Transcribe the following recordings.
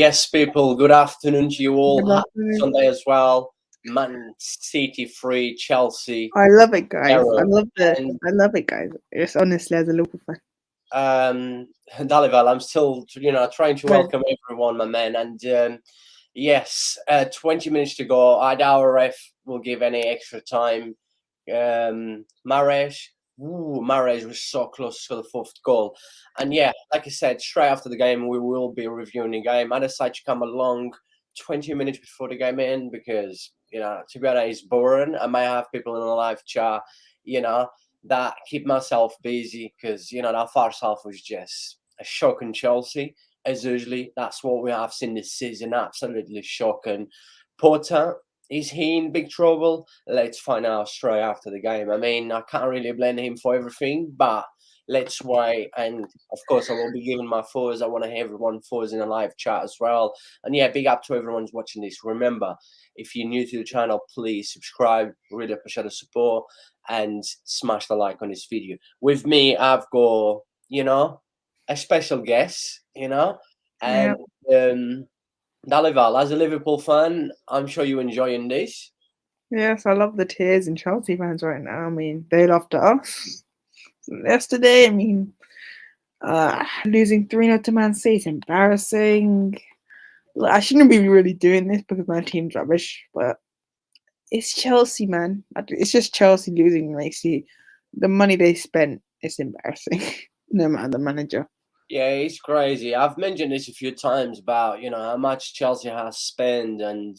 Yes, people, good afternoon to you all. Good Happy afternoon. Sunday as well. Man City 3, Chelsea I love it, guys. 0. And I love it, guys. It's honestly as a Liverpool fan. Dalival, I'm still, trying to Right. welcome everyone, my man. And yes, 20 minutes to go. I doubt ref will give any extra time. Mahrez, Mahrez was so close to the fourth goal. And yeah, like I said, straight after the game, we will be reviewing the game. I decided to come along 20 minutes before the game in because, to be honest, it's boring. I might have people in the live chat, that keep myself busy because, that first half was just a shocking Chelsea. As usually, that's what we have seen this season. Absolutely shocking. Porter, is he in big trouble? Let's find out straight after the game. I mean, I can't really blame him for everything, but let's wait. And of course, I will be giving my thoughts. I want to hear everyone's thoughts in a live chat as well. And yeah, big up to everyone who's watching this. Remember, if you're new to the channel, please subscribe. Really appreciate the support and smash the like on this video. With me, I've got, a special guest, Yeah. and Dalival, as a Liverpool fan, I'm sure you're enjoying this. Yes, I love the tears in Chelsea fans right now. I mean, they loved us yesterday. I mean, losing 3-0 to Man City is embarrassing. Look, I shouldn't be really doing this because my team's rubbish, but it's Chelsea, man. It's just Chelsea losing. Like, see, the money they spent is embarrassing. No matter the manager. Yeah, it's crazy. I've mentioned this a few times about, how much Chelsea has spent and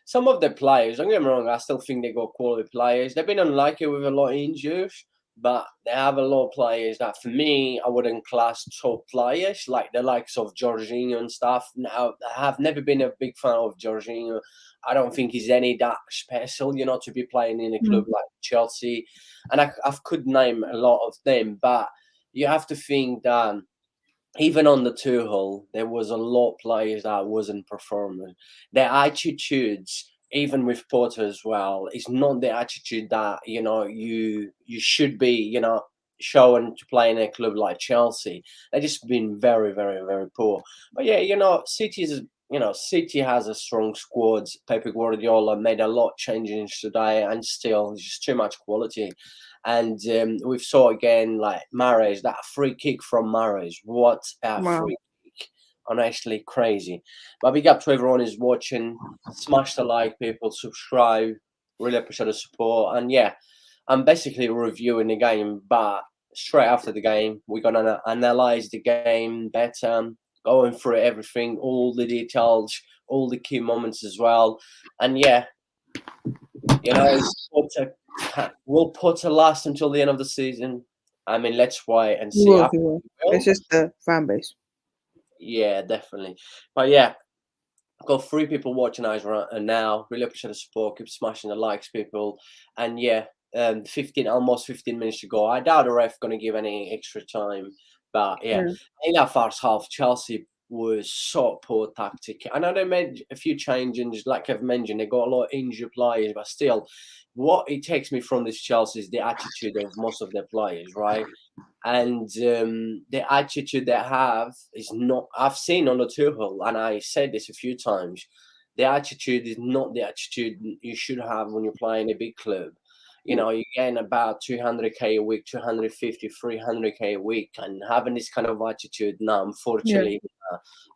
some of the players, don't get me wrong, I still think they got quality players. They've been unlucky with a lot of injuries, but they have a lot of players that, for me, I wouldn't class top players, like the likes of Jorginho and stuff. Now, I have never been a big fan of Jorginho. I don't think he's any that special, to be playing in a club like Chelsea. And I could name a lot of them, but you have to think that even on the Tuchel, there was a lot of players that wasn't performing. Their attitudes, even with Porter as well, is not the attitude that you should be showing to play in a club like Chelsea. They just been very, very, very poor. But yeah, City has a strong squad. Pep Guardiola made a lot of changes today, and still just too much quality. And we saw again, like Mahrez, that free kick from Mahrez. What a Wow. free kick. Honestly, crazy. But big up to everyone who's watching. Smash the like, people. Subscribe. Really appreciate the support. And yeah, I'm basically reviewing the game, but straight after the game, we're going to analyze the game better, going through everything, all the details, all the key moments as well. And yeah, will Potter last until the end of the season? I mean, let's wait and He see. will. He will. It's just the fan base. Yeah, definitely. But yeah, I've got 3 people watching us right now. Really appreciate the support. Keep smashing the likes, people. And yeah, almost 15 minutes to go. I doubt the ref going to give any extra time. But yeah, in that first half, Chelsea was so poor tactic. I know they made a few changes, like I've mentioned. They got a lot of injured players, but still, what it takes me from this Chelsea is the attitude of most of their players, right? And the attitude they have is not. I've seen on the Tuchel, and I said this a few times. The attitude is not the attitude you should have when you're playing a big club. You're getting about 200k a week, 250, 300k a week, and having this kind of attitude. Now, unfortunately,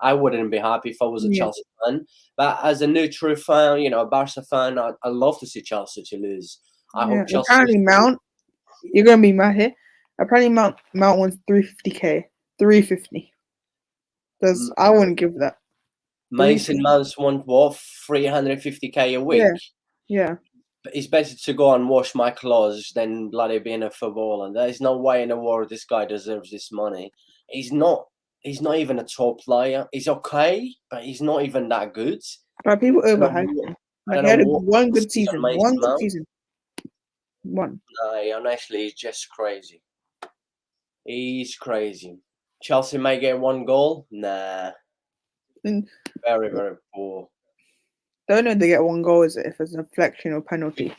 I wouldn't be happy if I was a Chelsea fan. But as a neutral fan, a Barca fan, I love to see Chelsea to lose. I hope Chelsea. Apparently, Mount. You're gonna be mad here. Apparently, Mount wants 350k. 350. Because I wouldn't give that. Mason Mounts want what, 350k a week? Yeah. It's better to go and wash my clothes than bloody being a footballer. There's no way in the world this guy deserves this money. He's not even a top player. He's okay, but he's not even that good. But people overhype him. Like, he had one good season. One good season. One. No, honestly, he's just crazy. He's crazy. Chelsea may get 1 goal. Nah. Very, very poor. The only way they get 1 goal is if it's a deflection or penalty.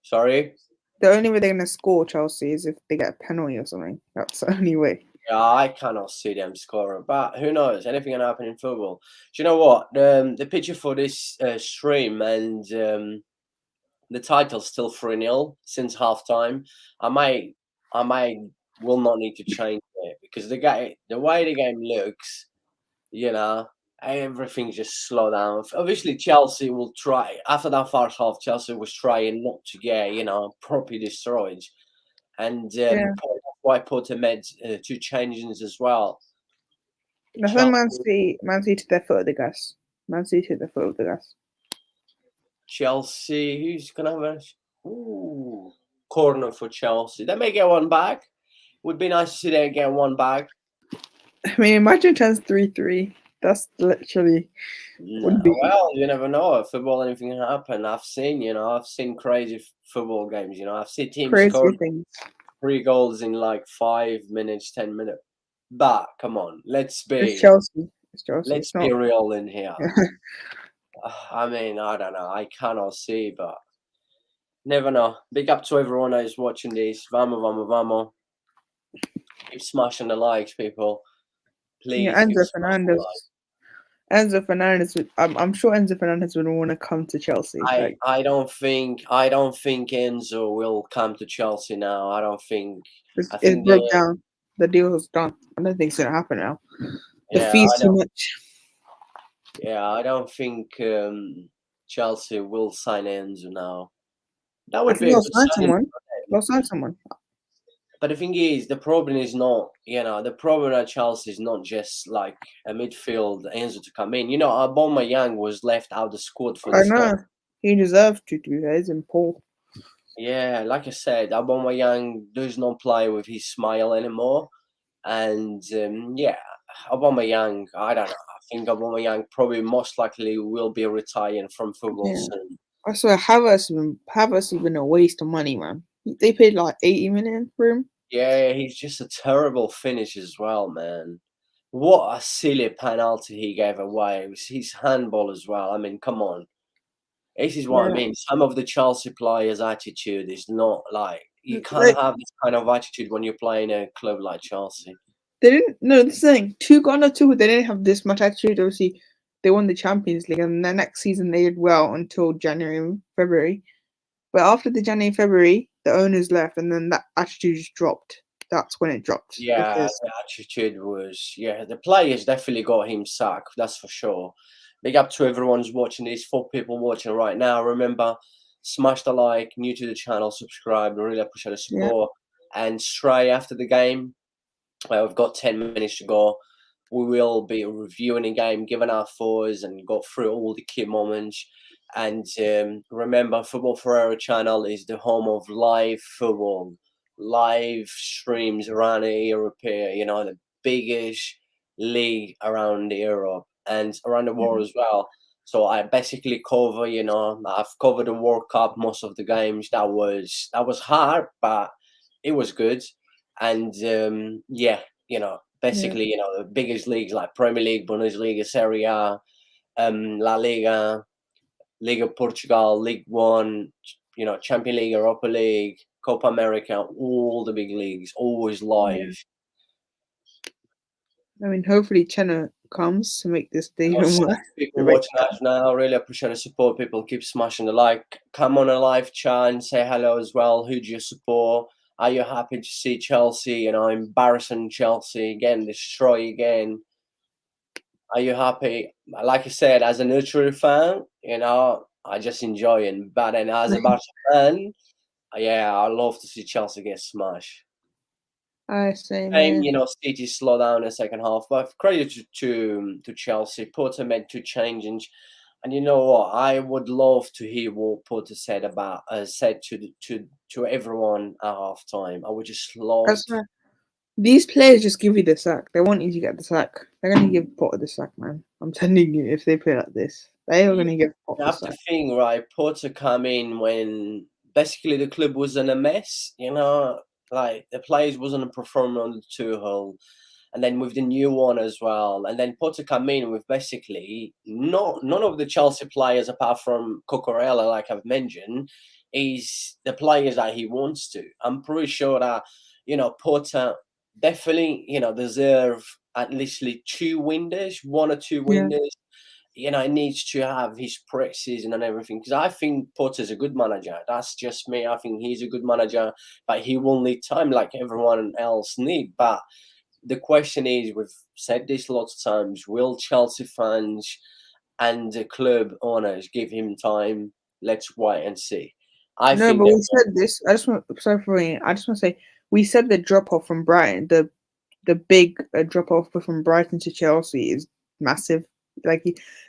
Sorry? The only way they're going to score Chelsea is if they get a penalty or something. That's the only way. Yeah, I cannot see them scoring, but who knows? Anything can happen in football. Do you know what? The picture for this stream and the title's still 3-0 since halftime. I might, I might, will not need to change it because the way the game looks, you know, everything just slow down. Obviously, Chelsea will try after that first half. Chelsea was trying not to get, properly destroyed, and Yeah. that's why Potter made two changes as well. I think Chelsea, Man City to their foot of the gas. Man City to their foot of the gas. Chelsea, who's gonna have corner for Chelsea? They may get one back. Would be nice to see them get one back. I mean, imagine it turns 3-3. That's literally No, would be well, you never know. Football, anything can happen. I've seen crazy football games. I've seen teams score crazy things. 3 goals in like 5 minutes, 10 minutes. But come on, let's It's be Chelsea. It's Chelsea. let's It's be not. real in here. I mean, I don't know. I cannot see, but never know. Big up to everyone that is watching this. Vamo, vamo, vamo. Keep smashing the likes, people. Yeah, Please keep smashing the likes. Enzo Fernandez. I'm sure Enzo Fernandez would want to come to Chelsea. I don't think Enzo will come to Chelsea now. I don't think. I it think broke down. The deal was done. I don't think it's gonna happen now. The yeah, fee's I too don't. much. Yeah, I don't think Chelsea will sign Enzo now. That I would think be a they'll good sign signing someone. for them. They'll sign someone. But the thing is, the problem is not, the problem at Chelsea is not just like a midfield Enzo to come in. Aubameyang was left out the squad for I this game. know. He deserves to do that. He's in Paul. Yeah, like I said, Aubameyang does not play with his smile anymore. And yeah, Aubameyang, I don't know. I think Aubameyang probably most likely will be retiring from football Yeah. soon. I swear, Havertz has been a waste of money, man. They paid like 80 million for him. Yeah, he's just a terrible finish as well, man. What a silly penalty he gave away. It was his handball as well. I mean, come on. This is what I Yeah. mean. Some of the Chelsea players' attitude is not like you can't Like have this kind of attitude when you're playing a club like Chelsea. they didn't. No, this thing. Two. They didn't have this much attitude. Obviously, they won the Champions League, and the next season they did well until January and February. But after the January and February, the owners left, and then that attitude just dropped. That's when it dropped Yeah, because the attitude was the players definitely got him sacked, that's for sure. Big up to everyone who's watching this, 4 people watching right now. Remember, smash the like, new to the channel, subscribe, I really appreciate the yeah, support. And straight after the game, we've got 10 minutes to go. We will be reviewing the game, giving our thoughts, and go through all the key moments. And remember, Football Ferreira channel is the home of live football, live streams around Europe here, the biggest league around Europe and around the world as well. So I basically cover, I've covered the World Cup, most of the games. That was hard, but it was good. And yeah, yeah, basically, the biggest leagues like Premier League, Bundesliga, Serie A, La Liga, Liga Portugal, League One, Champions League, Europa League, Copa America, all the big leagues, always yeah. live. I mean, hopefully, Chenna comes to make this day Got even six worse. people watching us now. I really appreciate the support. People keep smashing the like. Come on a live chat and say hello as well. Who do you support? Are you happy to see Chelsea, embarrassing Chelsea again, destroy again? Are you happy? Like I said, as a neutral fan, I just enjoy it. But then as a Barca fan, yeah, I love to see Chelsea get smashed. I say, Same, man. City slow down in the second half, but credit to Chelsea. Potter made two changes, and you know what? I would love to hear what Potter said to everyone at half time. I would just I love to. swear, these players just give you the sack. They want you to get the sack. They're gonna give Potter the sack, man. I'm telling you, if they play like this, they are You gonna give Potter you the have to sack. think, right? Potter come in when basically the club was in a mess. Like the players wasn't performing on the Tuchel. And then with the new one as well. And then Potter come in with basically none of the Chelsea players apart from Cucurella, like I've mentioned, is the players that he wants to. I'm pretty sure that, Potter definitely, deserve at least two windows, one or two Yeah. windows. He needs to have his pre-season and everything, because I think Potter's a good manager. That's just me. I think he's a good manager, but he will need time like everyone else need. But the question is, we've said this lots of times, will Chelsea fans and the club owners give him time? Let's wait and see. I No, think but they we said this. I just want sorry for me. I just want to say we said the drop off from Brighton, the big drop off from Brighton to Chelsea is massive. Like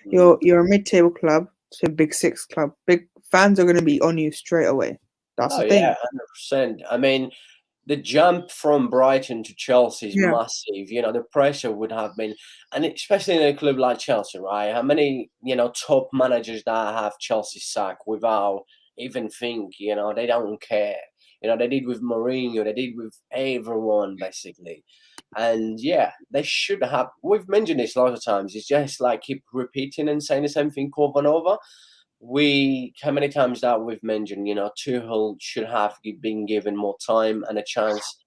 will. you're a mid table club to a big six club. Big fans are going to be on you straight away. That's Oh the yeah, thing. 100%. I mean, the jump from Brighton to Chelsea is Yeah. massive. The pressure would have been, and especially in a club like Chelsea, right? How many, top managers that have Chelsea sacked without even think, they don't care. They did with Mourinho, they did with everyone basically. And yeah, they should have. We've mentioned this a lot of times. It's just like keep repeating and saying the same thing over and over. How many times that we've mentioned, Tuchel should have been given more time and a chance,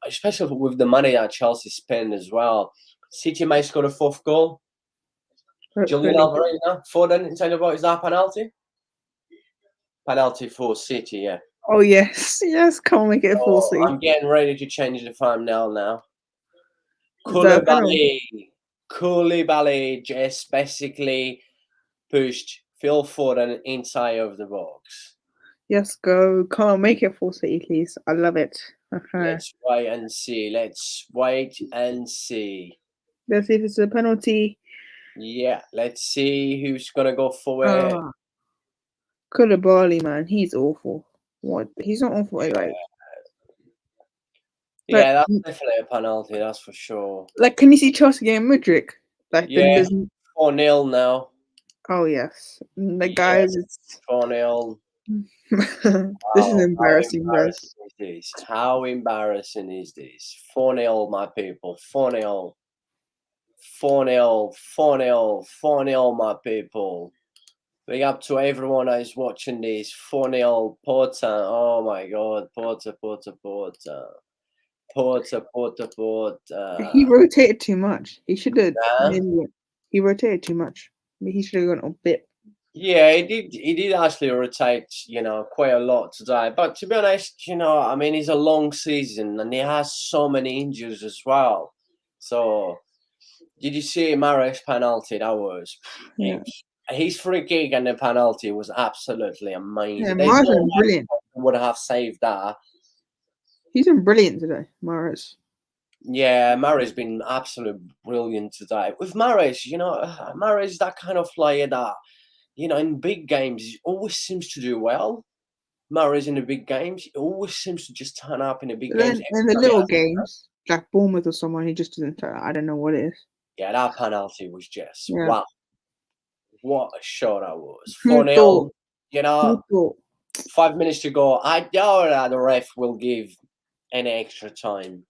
especially with the money that Chelsea spend as well. City may score the fourth goal. Julian Hopefully. Alvarez, Foden inside the box, is that penalty? Penalty for City, yeah. Oh yes, yes. Can't make it a full So sleep. I'm getting ready to change the thumbnail now. Is that a penalty? Koulibaly just basically pushed Phil Foden inside of the box. Yes, go. Can't make it full city, please. I love it. Okay. Let's wait and see. Let's wait and see. Let's see if it's a penalty. Yeah, let's see who's gonna go for it. Ah, Koulibaly, man, he's awful. What? He's not awful. Yeah, that's definitely a penalty, that's for sure. like, can you see Chelsea getting Mudryk? Like, then Yeah, there's. 4-0 now. Oh yes, the Yeah, guys. It's 4-0. this is Wow, how embarrassing, embarrassing guys. is this? How embarrassing is this? 4-0, my people. 4-0. 4-0. 4-0. 4-0, my people. Big up to everyone that is watching this. 4-0 Porter. Oh my god. Porter, Porter, Porter. Porter, Porter, Porter. He rotated too much. He should have. Nah. Maybe he rotated too much. He should have gone a bit. Yeah, he did actually rotate, quite a lot today. But to be honest, I mean, it's a long season and he has so many injuries as well. So, did you see Mahrez penalty? That was Yeah, his free kick and the penalty was absolutely yeah. amazing. There's Mars no been way brilliant. he would have saved that. He's been brilliant today, Mars. Yeah, Mahrez been absolutely brilliant today. With Mahrez, Mahrez is that kind of player that, in big games, he always seems to do well. Mahrez in the big games, he always seems to just turn up in the big But games then in every the time he little has a chance. games, like Bournemouth or someone, he just doesn't. I don't know what it is. Yeah, that penalty was just Yeah. wow. What a shot that was. Who 4-0, thought? Who thought? 5 minutes to go. I doubt that the ref will give any extra time.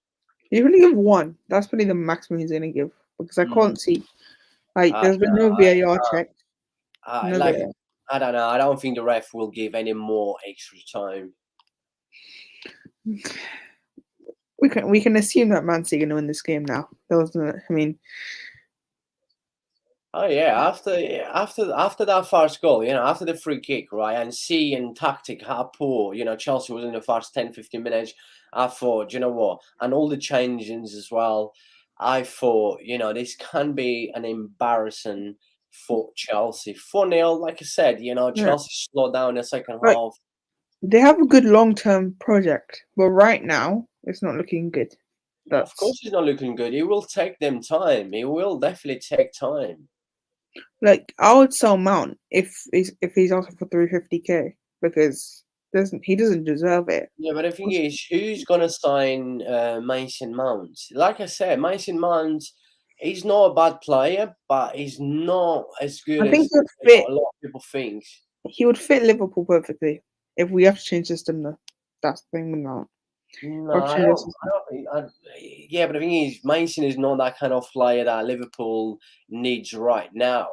He's only give one. That's probably the maximum he's gonna give because I Mm, can't see. Like, I, there's been no VAR check. No like, VAR. I don't know. I don't think the ref will give any more extra time. We can assume that Man City gonna win this game now. There was no, I mean, Oh yeah, after that first goal, after the free kick, right, and seeing tactic how poor, Chelsea was in the first 10, 15 minutes, I thought, you know what, and all the changes as well, I thought, this can be an embarrassing for Chelsea. 4-0, like I said, yeah. Chelsea slowed down in the second Like, half. they have a good long-term project, but right now it's not looking good. Of course, That's he's not looking good. It will take them time. It will definitely take time. like I would sell Mount if he's asking for 350k because he doesn't deserve it. Yeah, but the thing is, who's gonna sign Mason Mount? Like I said, Mason Mount, he's not a bad player, but he's not as good I think as he would fit. a lot of people think. He would fit Liverpool perfectly. If we have to change system, though, that's the thing with Mount. No, Or I change the don't. system. Yeah, but the thing is, Mason is not that kind of player that Liverpool needs right now.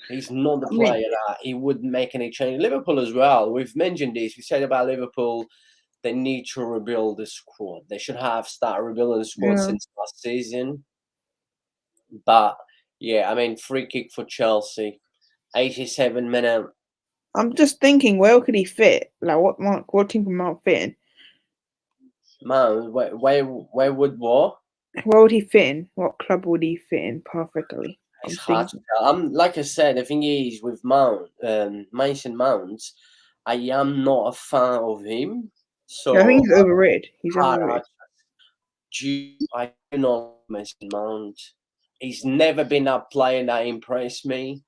He's not the I mean, player that he would make any change. Liverpool as well. We've mentioned this. We said about Liverpool. they need to rebuild the squad. They should have started rebuilding the squad Yeah. since last season. But yeah, I mean, free kick for Chelsea, 87 minute. I'm just thinking, where could he fit? Like, what team can Mount fit in? Man, where would what? Where would he fit in? What club would he fit in perfectly? It's I'm hard to thinking. tell. Like I said, the thing is with Mason Mount, I am not a fan of him. Yeah, I think So he's overrated. He's I overrated. do not like Mason Mount. He's never been a player that impressed me.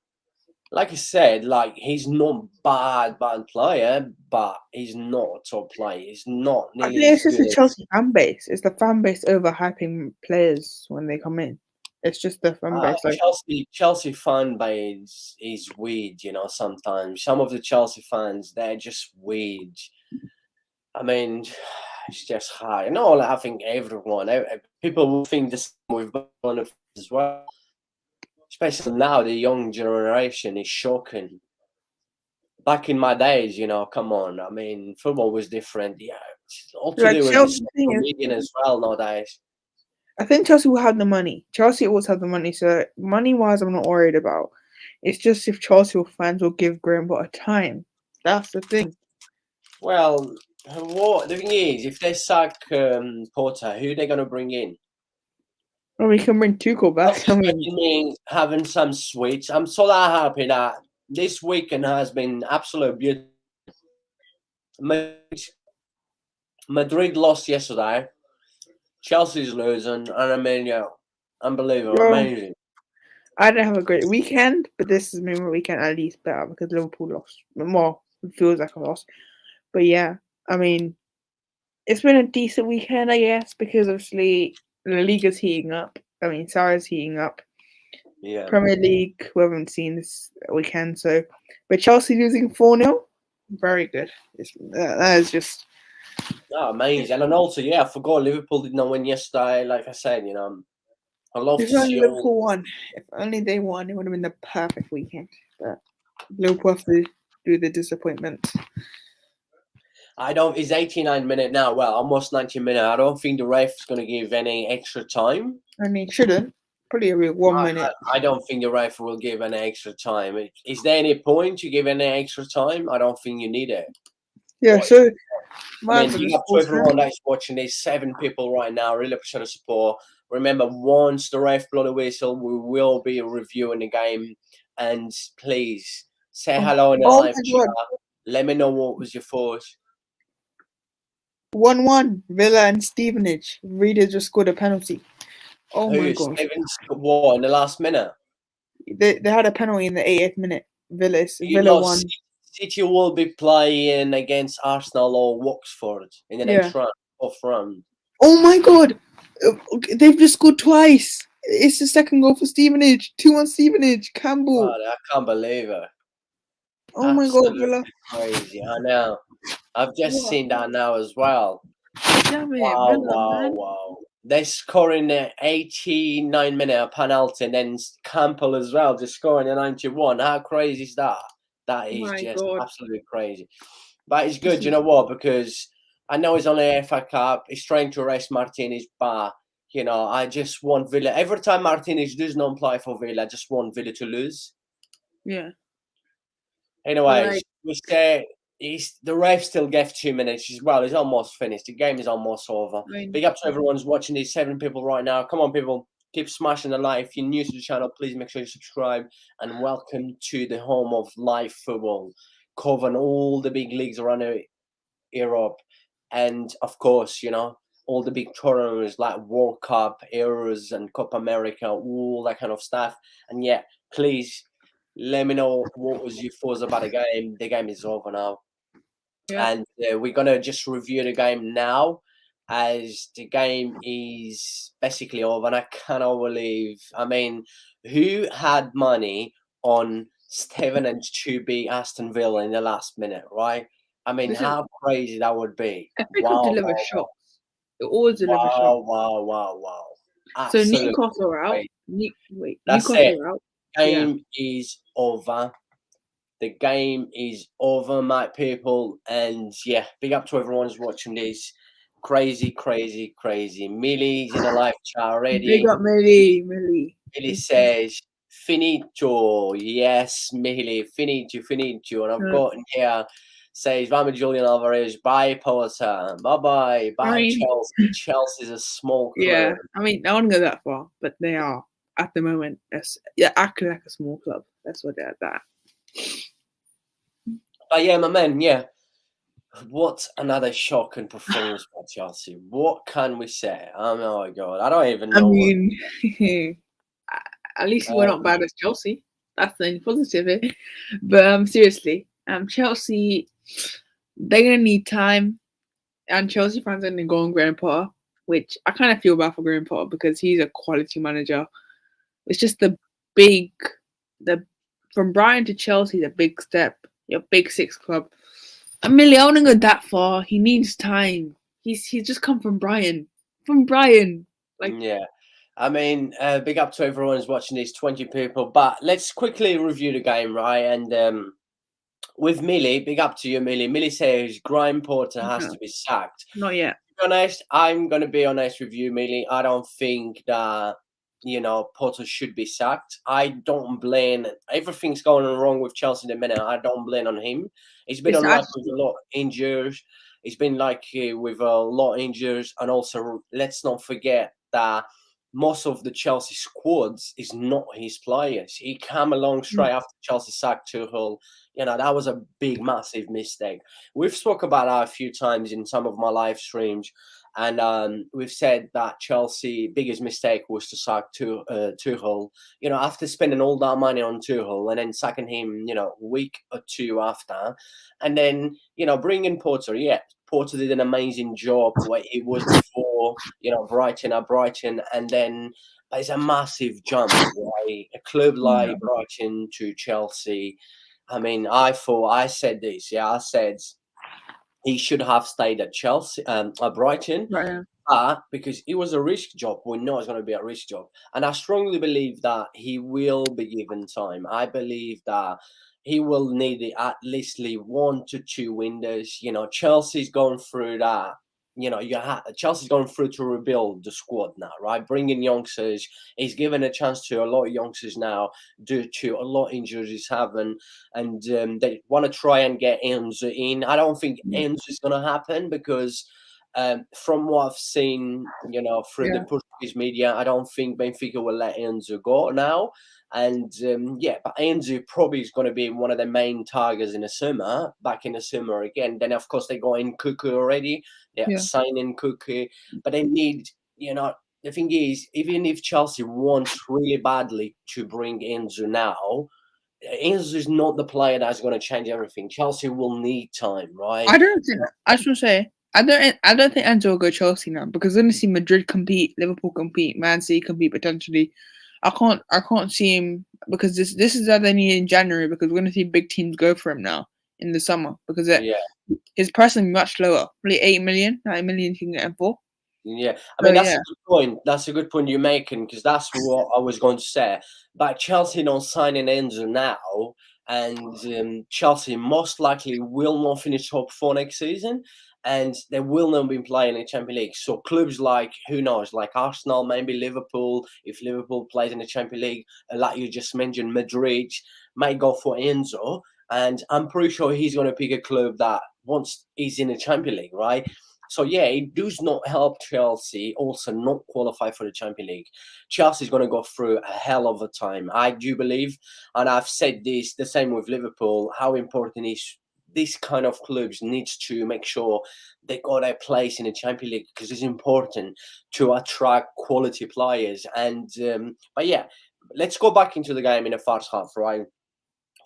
Like I said, like he's not bad player, but he's not a top player. He's not I nearly think as it's just good the as Chelsea fan base. It's the fan base overhyping players when they come in. It's just the fan base. Like, Chelsea fan base is weird, sometimes. Some of the Chelsea fans, they're just weird. I mean, it's just hard. No, I think everyone, people will think the same with Barcelona as well. Especially now, the young generation is shocking. Back in my days, come on. I mean, football was different. Yeah, it's all to do with the Chelsea thing social is, media as well nowadays. I think Chelsea will have the money. Chelsea always have the money. So money wise, I'm not worried about. It's just if Chelsea fans will give Graham Potter time. That's the thing. Well, what the thing is, if they sack Porter, who are they going to bring in? Or we can bring Tuchel back. I mean, Me having some switch. I'm so happy that this weekend has been absolute beauty. Madrid lost yesterday. Chelsea's losing, and I mean, unbelievable, well, amazing. I didn't have a great weekend, but this has made my weekend at least better because Liverpool lost. Well, it feels like a loss. But yeah, I mean, it's been a decent weekend, I guess, because obviously La Liga's heating up. I mean, Sarri's heating up. Yeah. Premier League, we haven't seen this weekend, so. But Chelsea losing 4-0, very good. That is just. Oh, amazing. And also, I forgot Liverpool did not win yesterday. Like I said, I love If to only see all. Liverpool won. If only they won, it would have been the perfect weekend. But Liverpool have to do the disappointment. I don't. It's 89 minute now. Well, almost 90 minute. I don't think the ref's going to give any extra time. I mean, shouldn't. Probably a 1 minute. I don't think the ref will give any extra time. Is there any point to give any extra time? I don't think you need it. Yeah, What? so. I mean, big up to everyone that's watching. There's 7 people right now. Really appreciate the support. Remember, once the ref blow the whistle, we will be reviewing the game. And please say hello in the live chat. Let me know what was your thoughts. 1-1, Villa and Stevenage. Reader just scored a penalty. Oh my god. Stevens what in the last minute? They had a penalty in the 80th minute. Villa won. City will be playing against Arsenal or Watford in the next round, off round. Oh my god! They've just scored twice. It's the second goal for Stevenage. 2-1 Stevenage. Campbell. God, I can't believe it. Oh my god, Villa. Crazy. I know. I've just seen that now as well. Damn it, Wow, Villa, man. wow. They're scoring the 89 minute penalty and then Campbell as well, just scoring the 91. How crazy is that? That is absolutely crazy. But it's good, you know what? Because I know it's only FA Cup. It's trying to rest Martinez, but I just want Villa. Every time Martinez does not play for Villa, I just want Villa to lose. Yeah. Anyways, we say the ref still gave 2 minutes as well. It's almost finished. The game is almost over. Big up to everyone who's watching. These 7 people right now. Come on, people. Keep smashing the like. If you're new to the channel, please make sure you subscribe. And welcome to the home of live football, covering all the big leagues around Europe. And, of course, all the big tournaments like World Cup, Euros, and Copa America, all that kind of stuff. And, please let me know what was your thoughts about the game. The game is over now. Yeah. And we're going to just review the game now as the game is basically over. And I cannot believe, who had money on Stevenage to beat Aston Villa in the last minute, right? How crazy that would be. Wow, deliver shots. It always delivers shots. Wow. Absolutely. So Newcastle are out. That's Newcastle it. are out. Game is over. The game is over, my people. And yeah, big up to everyone who's watching this. Crazy, crazy, crazy. Millie's in a live chat Big already. up, Millie. Millie says, finito. Yes, Millie, finito, finito. And I've got in here, says, Vamos Julian Alvarez, bye, Poeta. Bye-bye. I Bye, mean, Chelsea. Chelsea's a small yeah. club. I mean, I wouldn't go that far, but they are at the moment. Yeah, acting like a small club. That's what they're at. That. But yeah, my man, yeah. What another shocking performance by Chelsea. What can we say? Oh my god, I don't even I know what. mean, at least we're not Um, bad as Chelsea. That's the only positive. But seriously, Chelsea, they're gonna need time, and Chelsea fans are gonna go on Graham Potter, which I kind of feel bad for Graham Potter because he's a quality manager. It's just the from Brighton to Chelsea, the big step, your big six club. Amelia, I wouldn't go that far. He needs time. He's just come from Brighton. Like, yeah, I mean, big up to everyone who's watching these 20 people. But let's quickly review the game, right? And with Millie, big up to you, Millie. Millie says Graham Porter has to be sacked. Not yet. To be honest, I'm gonna be honest with you, Millie. I don't think that Potter should be sacked. I don't blame everything's going wrong with Chelsea in a minute. I don't blame on him. He's been It's unlucky actually, with a lot of injuries. He's been like with a lot of injuries, and also let's not forget that most of the Chelsea squads is not his players. He came along straight after Chelsea sacked Tuchel. That was a big, massive mistake. We've spoke about that a few times in some of my live streams, and we've said that Chelsea biggest mistake was to sack Tuchel. After spending all that money on Tuchel and then sacking him, a week or two after, and then bringing Porter. Yeah, Porter did an amazing job where he was before. Brighton, and then it's a massive jump. Right? A club like Brighton to Chelsea. I mean, I said this. Yeah, I said he should have stayed at Chelsea, at Brighton, right. because it was a risk job. We know it's going to be a risk job, and I strongly believe that he will be given time. I believe that he will need at least 1 to 2 windows. Chelsea's going through that. Chelsea's going through to rebuild the squad now, right? Bringing youngsters. He's given a chance to a lot of youngsters now due to a lot of injuries he's having, and they want to try and get Enzo in. I don't think Enzo is going to happen because from what I've seen, through the Portuguese media, I don't think Benfica will let Enzo go now. And but Enzo probably is going to be one of the main targets in the summer, back in the summer again. Then, of course, they go in Cuckoo already. They're signing Cuckoo, but they need, the thing is, even if Chelsea wants really badly to bring Enzo now, Enzo is not the player that's going to change everything. Chelsea will need time, right? I don't think. I should say. I don't think Enzo will go Chelsea now because we're going to see Madrid compete, Liverpool compete, Man City compete potentially. I can't see him because this is what they need in January because we're going to see big teams go for him now in the summer because his price will be much lower, probably 8 million, 9 million you can get him for. Yeah, I mean, that's a good point. That's a good point you're making because that's what I was going to say. But Chelsea not signing Enzo now, and Chelsea most likely will not finish top 4 next season, and they will not be playing in Champions League. So clubs like, who knows, like Arsenal, maybe Liverpool, if Liverpool plays in the Champions League, like you just mentioned, Madrid, might go for Enzo. And I'm pretty sure he's going to pick a club that once he's in the Champions League, right? So yeah, it does not help Chelsea also not qualify for the Champions League. Chelsea's going to go through a hell of a time, I do believe, and I've said this the same with Liverpool. How important is this kind of clubs needs to make sure they got their place in the Champions League because it's important to attract quality players. And but yeah, let's go back into the game in the first half, right?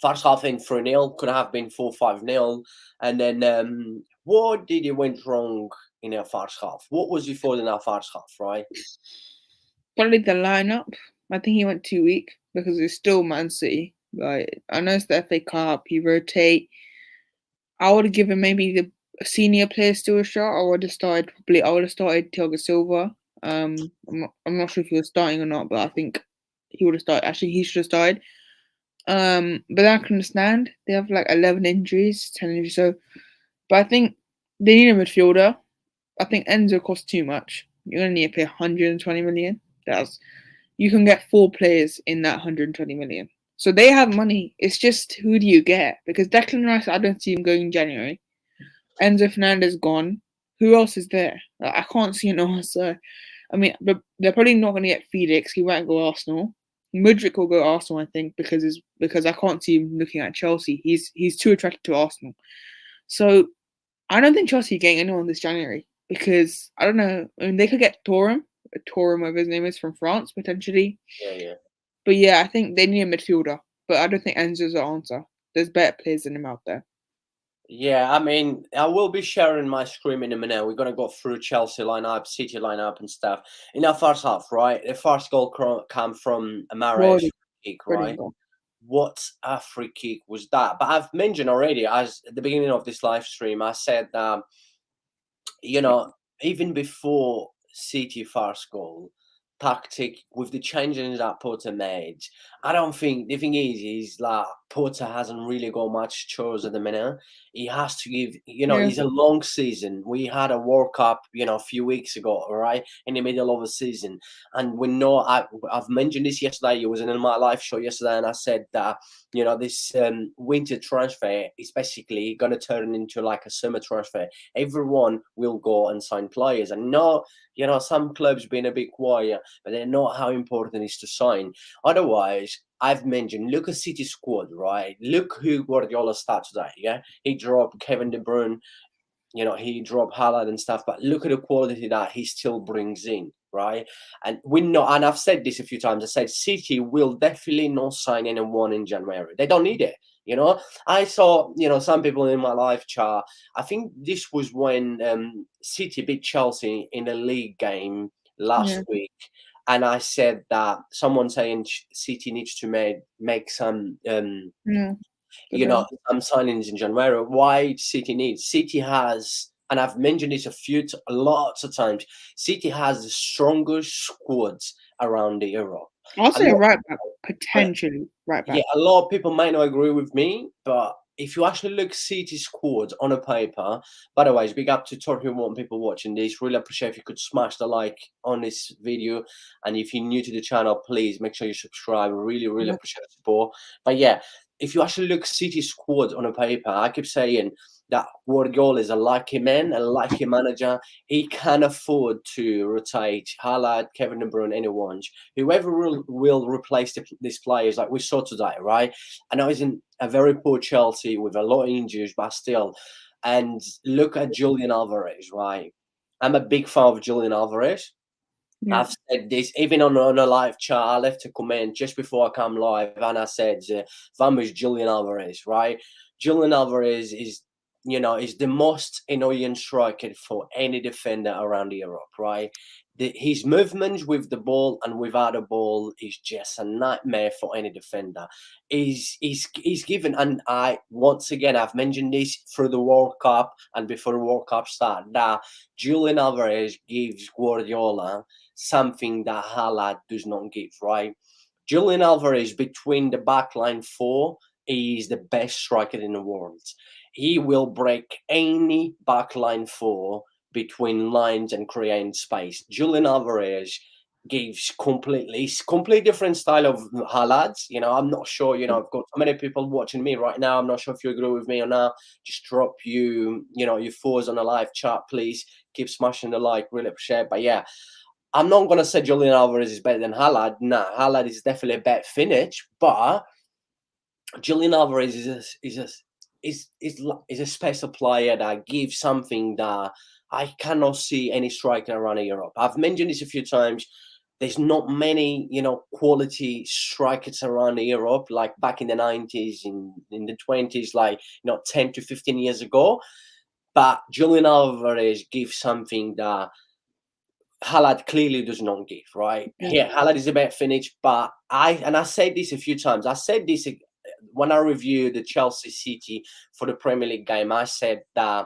First half in 3-0, could have been 4-5-0. And then what did it went wrong in our first half? What was your fault in our first half, right? Probably the lineup. I think he went too weak because it's still Man City. Like I know it's the FA Cup, he rotate. I would have given maybe the senior players still a shot. I would have started Thiago Silva. I'm not sure if he was starting or not, but I think he would have started. Actually, he should have started. But I can understand they have like 11 injuries, 10 injuries. So, but I think they need a midfielder. I think Enzo costs too much. You're gonna need to pay 120 million. That's You can get 4 players in that 120 million. So they have money. It's just who do you get? Because Declan Rice, I don't see him going in January. Enzo Fernandez gone. Who else is there? I can't see an answer. I mean, but they're probably not going to get Felix. He won't go Arsenal. Mudryk will go Arsenal, I think, because I can't see him looking at Chelsea. He's too attracted to Arsenal. So I don't think Chelsea are getting anyone this January because I don't know. I mean, they could get Torum, whatever his name is, from France potentially. Yeah. But yeah, I think they need a midfielder. But I don't think Enzo's the answer. There's better players than him out there. Yeah, I mean, I will be sharing my screen in a minute. We're gonna go through Chelsea lineup, City lineup, and stuff. In our first half, right? The first goal came from a Mahrez Brilliant, kick, brilliant right? goal. What a free kick was that? But I've mentioned already, as at the beginning of this live stream, I said that even before City first goal, tactic with the changes that Potter made, I don't think the thing is like Potter hasn't really got much choice at the minute. He has to give, Yeah, it's a long season. We had a World Cup, a few weeks ago, right, in the middle of a season, and we know I've mentioned this yesterday. It was in my live show yesterday, and I said that this winter transfer is basically going to turn into like a summer transfer. Everyone will go and sign players, and no, some clubs being a bit quiet, but they know how important it is to sign. Otherwise, I've mentioned, look at City squad, right? Look who Guardiola started today. Yeah, he dropped Kevin De Bruyne, he dropped Haaland and stuff, but look at the quality that he still brings in, right? And we know, and I've said this a few times, I said City will definitely not sign anyone in January. They don't need it. I saw, some people in my live chat, I think this was when City beat Chelsea in the league game last yeah, week. And I said that someone saying City needs to make some yeah. But some signings in January. Why City needs? City has, and I've mentioned this lots of times, City has the strongest squads around the Europe. I'll A say a lot, right back, potentially right yeah, back. a lot of people might not agree with me, but if you actually look City squad on a paper, by the way, big up to 31 people watching this. Really appreciate if you could smash the like on this video. And if you're new to the channel, please make sure you subscribe. Really, really Yeah, appreciate the support. But yeah, if you actually look City squad on a paper, I keep saying that Guardiola is a lucky man, a lucky manager. He can afford to rotate Haaland, Kevin De Bruyne, anyone. Whoever will replace these players, like we saw today, right? I know he's in a very poor Chelsea with a lot of injuries, but still. And look at Julian Alvarez, right? I'm a big fan of Julian Alvarez. yeah, I've said this even on a live chat. I left a comment just before I come live, and I said, "Vamos, Julian Alvarez." Right? Julian Alvarez is the most annoying striker for any defender around Europe. Right? His movements with the ball and without the ball is just a nightmare for any defender. He's given, and once again I've mentioned this through the World Cup and before the World Cup start, that Julian Alvarez gives Guardiola something that Haaland does not give, right? Julian Alvarez between the backline four is the best striker in the world. He will break any backline four between lines and create space. Julian Alvarez gives completely different style of Haaland. I'm not sure, I've got so many people watching me right now. I'm not sure if you agree with me or not. Just drop your thoughts on the live chat, please. Keep smashing the like, really appreciate it. But yeah, I'm not gonna say Julian Alvarez is better than Haaland. Nah, Haaland is definitely a better finish, but Julian Alvarez is a special player that gives something that I cannot see any striker around Europe. I've mentioned this a few times. There's not many, quality strikers around Europe like back in the 90s, in the 20s, like 10 to 15 years ago. But Julian Alvarez gives something that Haaland clearly does not give, right? yeah, Yeah, Haaland is a better finish, but I said this a few times. I said this when I reviewed the Chelsea City for the Premier League game. I said that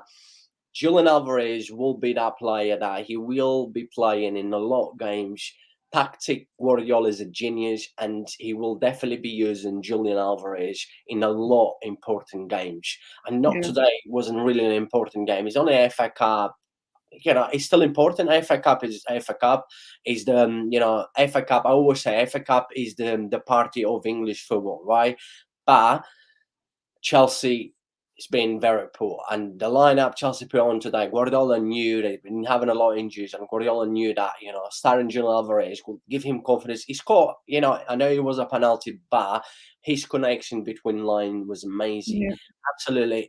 Julian Alvarez will be that player that he will be playing in a lot of games tactic, Guardiola is a genius, and he will definitely be using Julian Alvarez in a lot important games. And not Yeah. today wasn't really an important game. It's only a FA Cup. It's still important. FA Cup is FA Cup. Is the FA Cup? I always say FA Cup is the party of English football, right? But Chelsea has been very poor, and the lineup Chelsea put on today, Guardiola knew they've been having a lot of injuries, and Guardiola knew that starting Julian Alvarez would give him confidence. He scored, I know it was a penalty, but his connection between line was amazing. Yeah. Absolutely,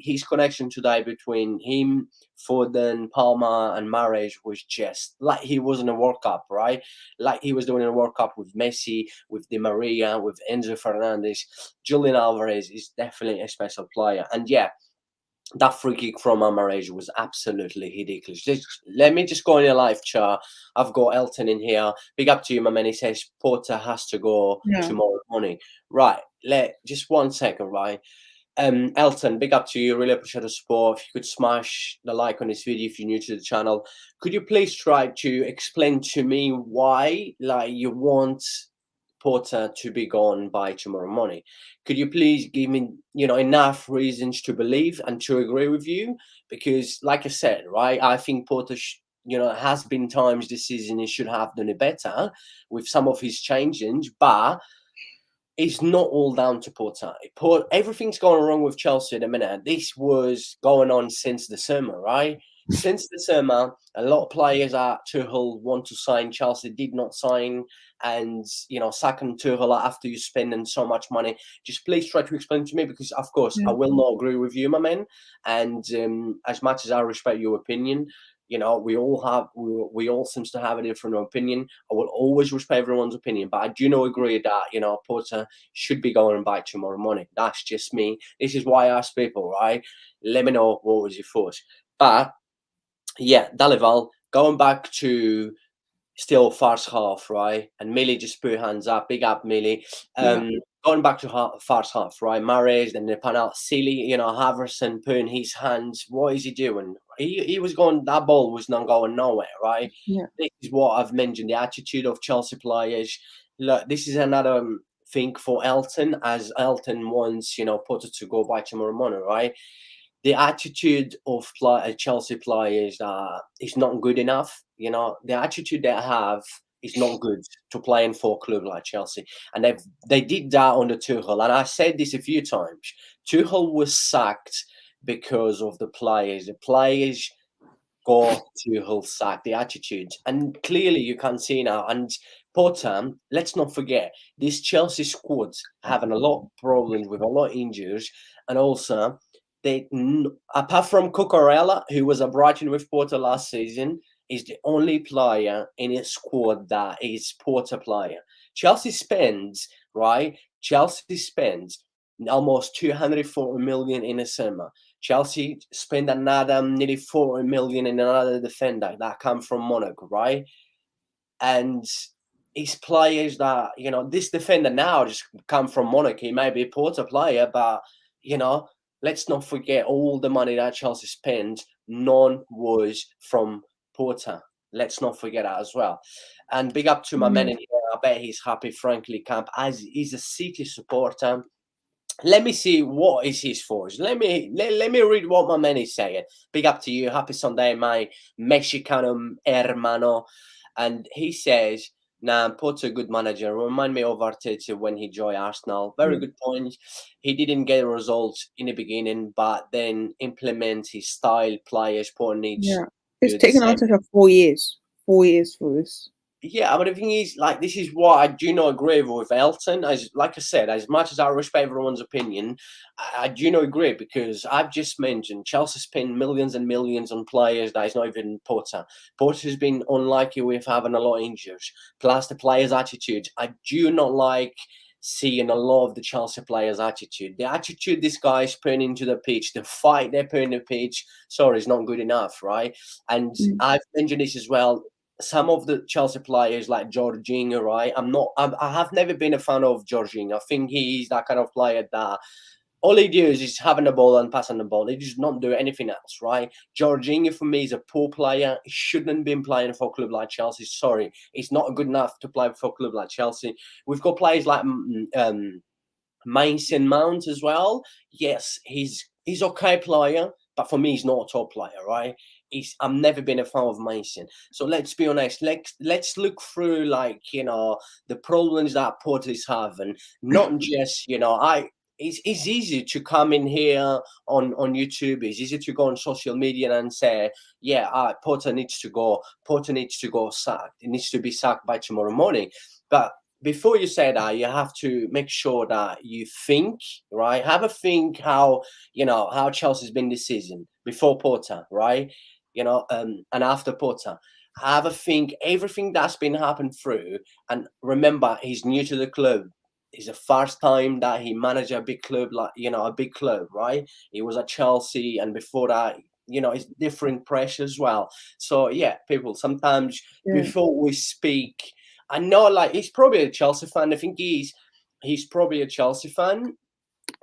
his connection today between him, Foden, Palmer, and Mahrez was just like he was in a World Cup, right? Like he was doing a World Cup with Messi, with Di Maria, with Enzo Fernandez. Julian Alvarez is definitely a special player. And yeah, that free kick from Mahrez was absolutely ridiculous. Let me just go in a live chat. I've got Elton in here. Big up to you, my man. He says Porter has to go Yeah. tomorrow morning. Right. Just 1 second, right? Elton, big up to you. Really appreciate the support. If you could smash the like on this video if you're new to the channel, could you please try to explain to me why you want Porter to be gone by tomorrow morning? Could you please give me enough reasons to believe and to agree with you? Because like I said, right, I think Porter has been times this season he should have done it better with some of his changes, but it's not all down to Porter. Everything's going wrong with Chelsea at the minute. This was going on since the summer, right? Since the summer, a lot of players at Tuchel want to sign. Chelsea did not sign, and second Tuchel after you spending so much money. Just please try to explain to me, because of course Yeah. I will not agree with you, my man. And as much as I respect your opinion, we all seems to have a different opinion. I will always respect everyone's opinion, but I do not agree that Porter should be going by tomorrow morning. That's just me. This is why I ask people, right? Let me know what was your thoughts. But yeah, Dalival going back to still first half, right? And Millie just put hands up. Big up, Millie. Yeah. Going back to first half, right? Mahrez, then the penalty, silly, Haverson putting his hands. What is he doing? He was going. That ball was not going nowhere, right? Yeah. This is what I've mentioned. The attitude of Chelsea players. Look, this is another thing for Elton, as Elton wants Potter to go by tomorrow morning, right? The attitude of Chelsea players is not good enough. The attitude they have is not good to playing for a club like Chelsea, and they did that under Tuchel. And I said this a few times. Tuchel was sacked because of the players. The players got Tuchel sacked. The attitude, and clearly you can see now. And Potter, let's not forget, this Chelsea squad having a lot of problems with a lot of injuries, and also apart from Cucurella, who was a Brighton with Porter last season, is the only player in its squad that is Porter player. Chelsea spends almost 240 million in a summer. Chelsea spend another nearly 40 million in another defender that come from Monaco, right? And it's players that this defender now just come from Monaco. He may be a Porter player, but let's not forget all the money that Chelsea spent. None was from Porter. Let's not forget that as well. And big up to my man in here. I bet he's happy, frankly, Camp, as he's a City supporter. Let me see what is his force. Let me read what my man is saying. Big up to you. Happy Sunday, my Mexicano hermano. And he says, nah, Potter, good manager. Remind me of Arteta when he joined Arsenal. Very good point. He didn't get results in the beginning, but then implement his style, players, Potter needs. Yeah. It's taken Arteta 4 years. 4 years for this. Yeah, but the thing is, this is what I do not agree with Elton. Like I said, as much as I respect everyone's opinion, I do not agree, because I've just mentioned Chelsea spend millions and millions on players that is not even Porter. Porter's been unlucky with having a lot of injuries, plus the players' attitude. I do not like seeing a lot of the Chelsea players' attitude. The attitude this guy is putting into the pitch, the fight they're putting in the pitch, sorry, is not good enough, right? And I've mentioned this as well. Some of the Chelsea players like Jorginho, right? I have never been a fan of Jorginho. I think he's that kind of player that all he does is having the ball and passing the ball. He does not do anything else, right? Jorginho, for me, is a poor player. He shouldn't have been playing for a club like Chelsea. Sorry, he's not good enough to play for a club like Chelsea. We've got players like Mason Mount as well. Yes, he's okay player, but for me, he's not a top player, right? I've never been a fan of Mason. So let's be honest. Let's look through the problems that Portis have, and not just It's easy to come in here on YouTube. It's easy to go on social media and say, yeah, Porter needs to go. Porter needs to go sacked. It needs to be sacked by tomorrow morning. But before you say that, you have to make sure that you think, right? Have a think how Chelsea's been this season before Porter, right? And after Porter. Have a think everything that's been happened through, and remember he's new to the club. It's the first time that he managed a big club, a big club, right? He was at Chelsea, and before that, it's different pressure as well. So yeah, people, sometimes before we speak, I know he's probably a Chelsea fan. I think he's probably a Chelsea fan,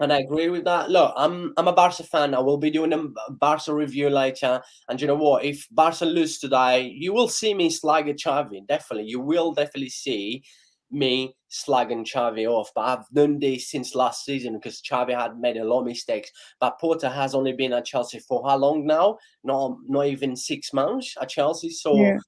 and I agree with that. Look, I'm a Barca fan. I will be doing a Barca review later. And you know what? If Barca lose today, you will see me slag Xavi. Definitely, you will definitely see me slagging Xavi off. But I've done this since last season because Xavi had made a lot of mistakes. But Porter has only been at Chelsea for how long now? Not even 6 months at Chelsea. So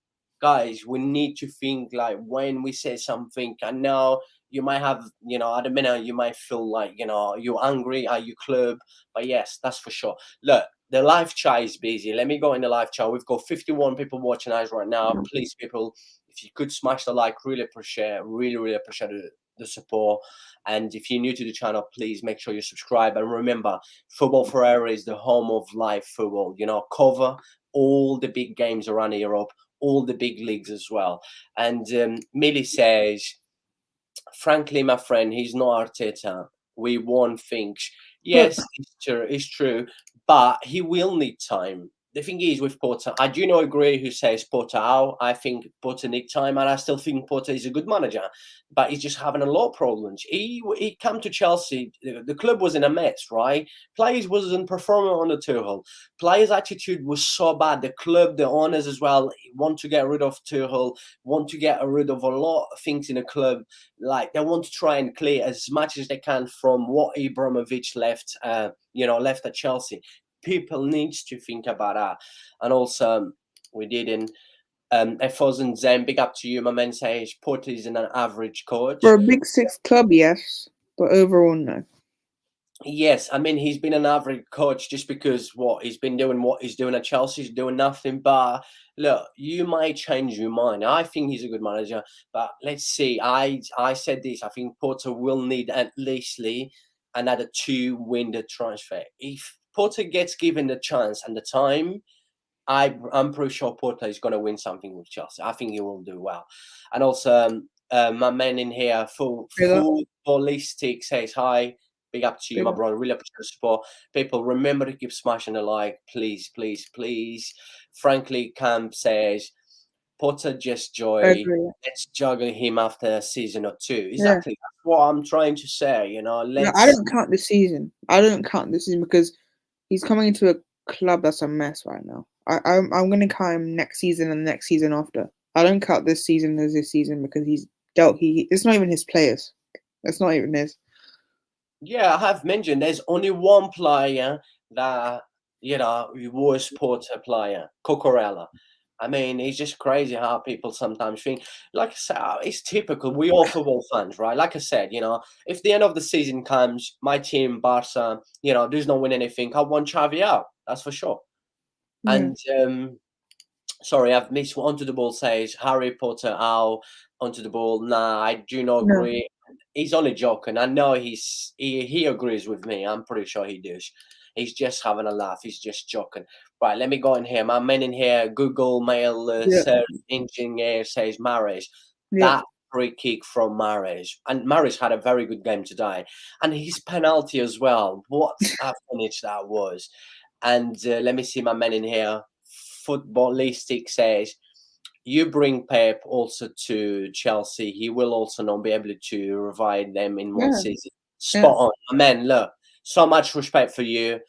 guys, we need to think when we say something. I know you might have, at the minute you might feel like, you're angry at your club. But yes, that's for sure. Look, the live chat is busy. Let me go in the live chat. We've got 51 people watching us right now. Please, people, if you could smash the like, really appreciate the support. And if you're new to the channel, please make sure you subscribe. And remember, Football Ferreira is the home of live football. Cover all the big games around Europe, all the big leagues as well. And Millie says, frankly, my friend, he's not Arteta. We want things. Yes, it's true, but he will need time. The thing is with Porter, I do not agree who says Porter out. I think Porter needs time, and I still think Porter is a good manager, but he's just having a lot of problems. He came to Chelsea, the club was in a mess, right? Players wasn't performing on the Tuchel. Players' attitude was so bad. The club, the owners as well, want to get rid of Tuchel, want to get rid of a lot of things in the club. Like they want to try and clear as much as they can from what Abramovich left at Chelsea. People needs to think about that. And also, we didn't. Efos and Zen, big up to you. My man says Porter is an average coach. For a big six club, yes, but overall, no. Yes, I mean he's been an average coach just because what he's doing at Chelsea, he's doing nothing. But look, you might change your mind. I think he's a good manager, but let's see. I said this. I think Porter will need at least another 2-window transfer. If Porter gets given the chance and the time, I'm pretty sure Porter is going to win something with Chelsea. I think he will do well. And also, my man in here, Ballistic says hi. Big up to you, my brother. Really appreciate the support. People, remember to keep smashing the like, please, please, please. Frankly, Camp says, Potter just joy. Let's juggle him after a season or two. Exactly. That's what I'm trying to say. No, I don't count this season. Because he's coming into a club that's a mess right now. I'm going to count him next season and the next season after. I don't count this season as this season because it's not even his players. It's not even his. Yeah, I have mentioned there's only one player that, was Porter player, Cucurella. I mean, it's just crazy how people sometimes think. Like I said, it's typical. We all football fans, right? Like I said, if the end of the season comes, my team, Barca, does not win anything, I want Xavi out. That's for sure. And sorry, I've missed onto the ball says Harry Potter out onto the ball. Nah, I do not agree. He's only joking. I know he agrees with me. I'm pretty sure he does. He's just having a laugh. He's just joking. Right, let me go in here. My man in here, Google Mail search engineer says Mahrez. That free kick from Mahrez. And Mahrez had a very good game today. And his penalty as well. What a finish that was. And let me see my man in here. Footballistic says, you bring Pep also to Chelsea, he will also not be able to revive them in one season. Spot on. Man, look, So much respect for you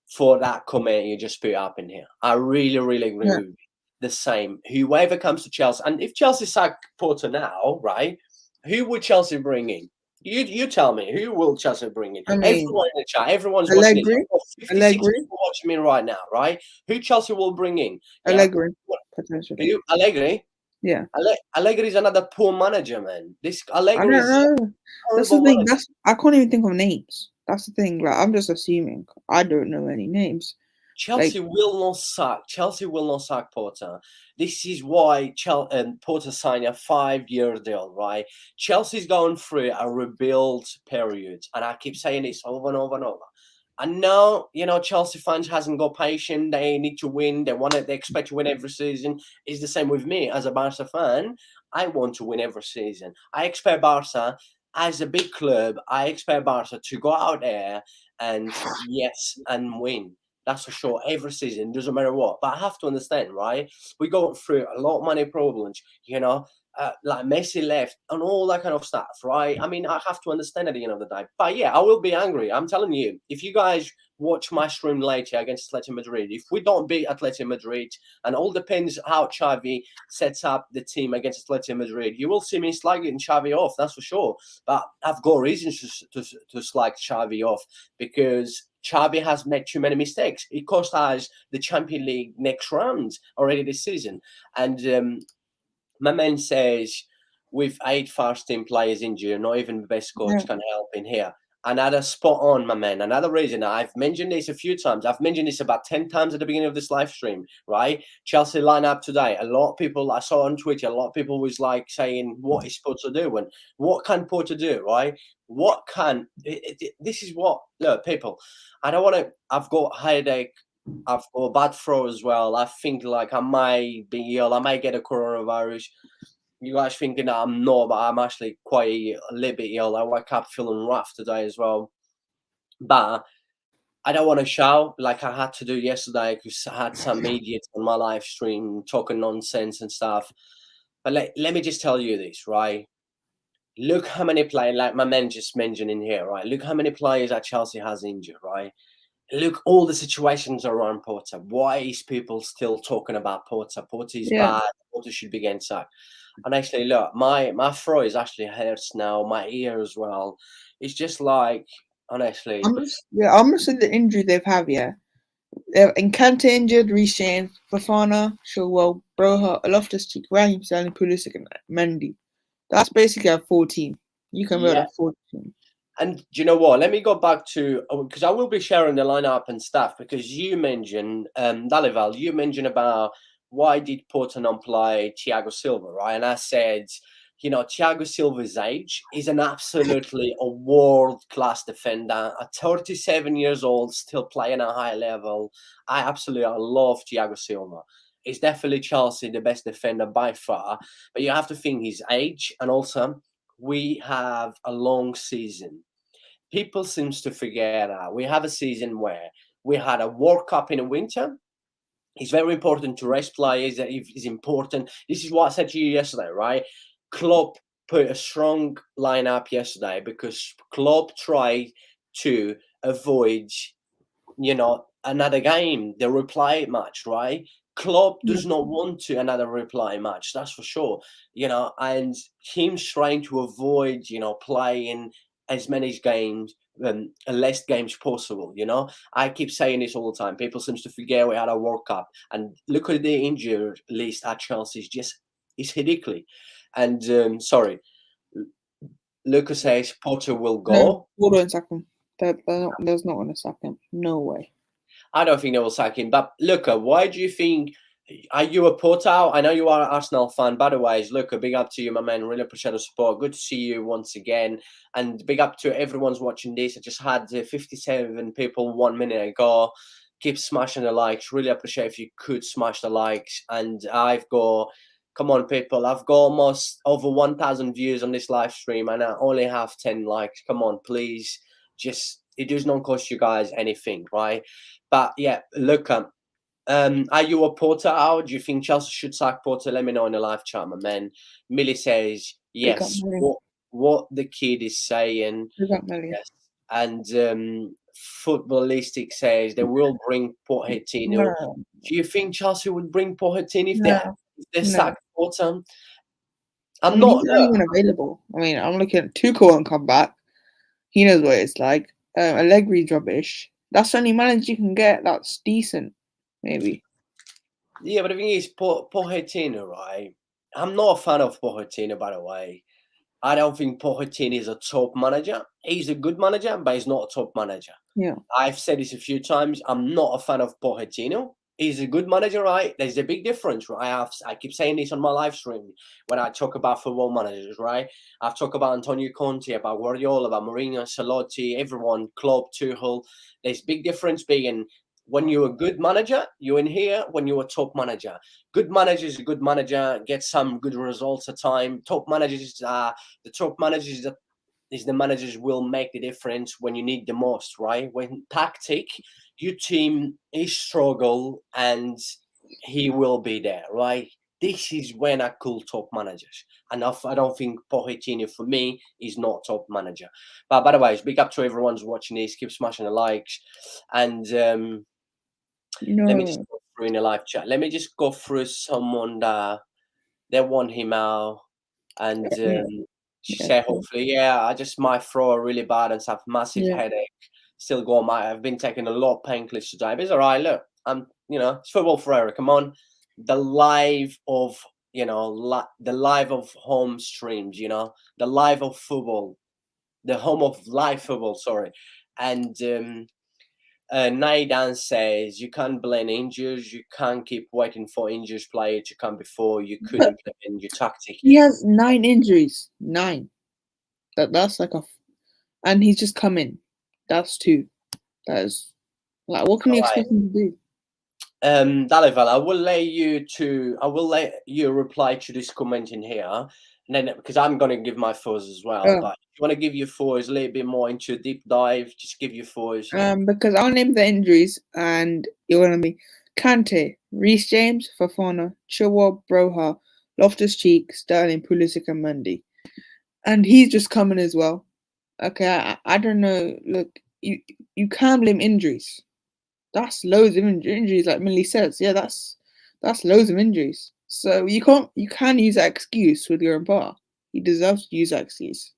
for that comment you just put up in here. I really, really agree Yeah. with you. The same. Whoever comes to Chelsea, and if Chelsea sack Porter now, right? Who would Chelsea bring in? You tell me. Who will Chelsea bring in? I mean, Everyone in the chat. Everyone's watching this. Allegri, I've got 56 Allegri, people watching me right now, right? Who Chelsea will bring in? Yeah. Allegri, potentially. Who? Allegri. Yeah. Allegri is another poor manager, man. This I Allegri don't is a know. That's the horrible thing. manager. I can't even think of names. That's the thing. Like I'm just assuming. I don't know any names. Chelsea will not sack. Chelsea will not sack Porter. This is why Porter signed a 5-year deal, right? Chelsea's going through a rebuild period, and I keep saying this over and over and over. I know, Chelsea fans hasn't got patience. They need to win. They expect to win every season. It's the same with me as a Barca fan. I want to win every season. I expect Barca as a big club. I expect Barca to go out there and and win. That's for sure. Every season, doesn't matter what. But I have to understand, right? We go through a lot of money problems, like Messi left and all that kind of stuff, right? I mean, I have to understand at the end of the day. But yeah, I will be angry. I'm telling you, if you guys watch my stream later against Atletico Madrid, if we don't beat Atletico Madrid, and all depends how Xavi sets up the team against Atletico Madrid, you will see me slagging Xavi off, that's for sure. But I've got reasons to slag Xavi off because Xavi has made too many mistakes. It cost us the Champions League next round already this season. And my man says, with 8 first-team players injured, not even the best coach can help in here. Another spot on, my man. Another reason. I've mentioned this a few times. I've mentioned this about 10 times at the beginning of this live stream, right? Chelsea lineup today. A lot of people I saw on Twitter, a lot of people was like saying, what is Porter do? And what can Porter do, right? This is what, look, people, I don't want to, I've got headache. I've got a bad throat as well. I think like I might be ill. I might get a coronavirus. You guys thinking that I'm not, but I'm actually quite a little bit ill. I wake up feeling rough today as well. But I don't want to shout like I had to do yesterday because I had some idiots on my live stream talking nonsense and stuff. But let me just tell you this, right? Look how many players, like my man just mentioned in here, right? Look how many players that Chelsea has injured, right? Look, all the situations around Porter. Why is people still talking about Porter? Porter is bad. Porter should be getting sacked. And actually, look, my throat is actually hurts now. My ear as well. It's just like, honestly. I'm just in the injury they've had. Yeah, Encanta injured, Reece James, Fofana, Chilwell, Broha, Loftus-Cheek, Raheem Sterling, Pulisic, and Mendy. That's basically a 14. You can build a 14. And do you know what? Let me go back to, because I will be sharing the lineup and stuff, because you mentioned, Dalival, you mentioned about why did Porto not play Thiago Silva, right? And I said, Thiago Silva's age is an absolutely a world-class defender, at 37 years old, still playing at a high level. I love Thiago Silva. He's definitely Chelsea, the best defender by far. But you have to think his age, and also we have a long season. People seems to forget that we have a season where we had a World Cup in the winter. It's very important to rest players. It's important. This is what I said to you yesterday, right? Klopp put a strong lineup yesterday because Klopp tried to avoid, another game, the replay match, right? Klopp does not want to another replay match, that's for sure. And him trying to avoid, playing as many games, less games possible. I keep saying this all the time. People seem to forget we had a World Cup, and look at the injured list at Chelsea. It's ridiculous. And sorry, Lucas says Potter will go. No, we won't sack him. There's not going to sack him. No way. I don't think they will sack him. But Luca, why do you think? Are you a Porto? I know you are an Arsenal fan. By the way, Luca, big up to you, my man. Really appreciate the support. Good to see you once again. And big up to everyone's watching this. I just had 57 people 1 minute ago. Keep smashing the likes. Really appreciate if you could smash the likes. And come on, people. I've got almost over 1,000 views on this live stream, and I only have 10 likes. Come on, please. It does not cost you guys anything, right? But yeah, Luca, are you a Porter out? Do you think Chelsea should sack Porter? Let me know in the live chat, my man. Millie says yes. What the kid is saying. Yes. and footballistic says they will bring Pochettino. No, Do you think Chelsea would bring Pochettino no, if they no. sack Potter? I I'm mean, not. he's not even available. I mean, I'm looking at Tuchel won't come back. He knows what it's like. Allegri's rubbish. That's the only manager you can get that's decent, maybe. Yeah, but the thing is, Pochettino, right? I'm not a fan of Pochettino, by the way. I don't think Pochettino is a top manager. He's a good manager, but he's not a top manager. Yeah. I've said this a few times. I'm not a fan of Pochettino. He's a good manager, right? There's a big difference, right? I keep saying this on my live stream when I talk about football managers, right? I've talked about Antonio Conte, about Guardiola, about Mourinho, Ancelotti, everyone, Klopp, Tuchel. There's big difference being when you're a good manager, you're in here. When you're a top manager, good manager is a good manager, get some good results at time. Top managers, the top managers that is the managers will make the difference when you need the most, right? When tactic, your team is struggle and he will be there, right? This is when I call top managers. And I don't think Pochettino for me is not top manager. But by the way, big up to everyone who's watching this. Keep smashing the likes. And let me just No. go through in the live chat. Let me just go through someone that they want him out. And Yeah. she Yeah. said, Cool. hopefully, yeah, I just might throw a really bad and have massive Yeah. headache. Still going, I've been taking a lot of painkillers today. But it's all right. Look, it's football Ferreira. Come on. The live of, the live of home streams, the live of football, the home of live football, sorry. And Naidan says, you can't blame injuries. You can't keep waiting for injured player to come before you could But implement your tactic. he has 9 injuries. 9. That's like and he's just come in. That's 2. That is like, what can you All right. expect him to do? Dalival, I will let you reply to this comment in here, and then because I'm gonna give my thoughts as well. Oh, But if you want to give your thoughts a little bit more into a deep dive, just give your thoughts. because I'll name the injuries, and you're gonna be Kante, Reece James, Fafana, Chilwell, Broha, Loftus Cheek, Sterling, Pulisic, and Mendy. And he's just coming as well. Okay, I don't know. Look, you can't blame injuries. That's loads of injuries, like Millie says. Yeah, that's loads of injuries. So you can use that excuse with your employer. He deserves to use that excuse.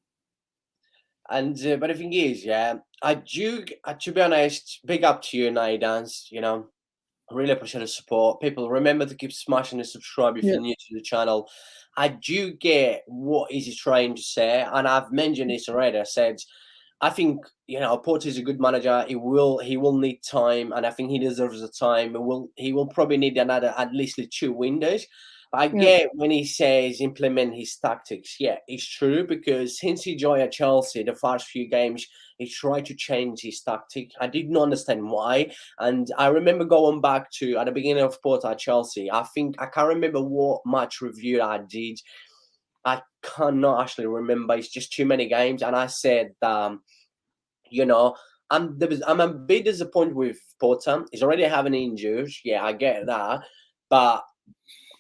And but the thing is, yeah, I do. To be honest, big up to you, Naidans. I really appreciate the support. People, remember to keep smashing the subscribe if Yeah, you're new to the channel. I do get what is he trying to say, and I've mentioned this already. I said, I think Porto is a good manager. He will need time, and I think he deserves the time. He will probably need another at least 2 windows. I yeah, get when he says implement his tactics. Yeah, it's true because since he joined at Chelsea, the first few games he tried to change his tactic. I did not understand why. And I remember going back to at the beginning of Porto at Chelsea. I think I can't remember what match review I did. I cannot actually remember. It's just too many games. And I said, you know, I'm a bit disappointed with Porto. He's already having injuries. Yeah, I get that. But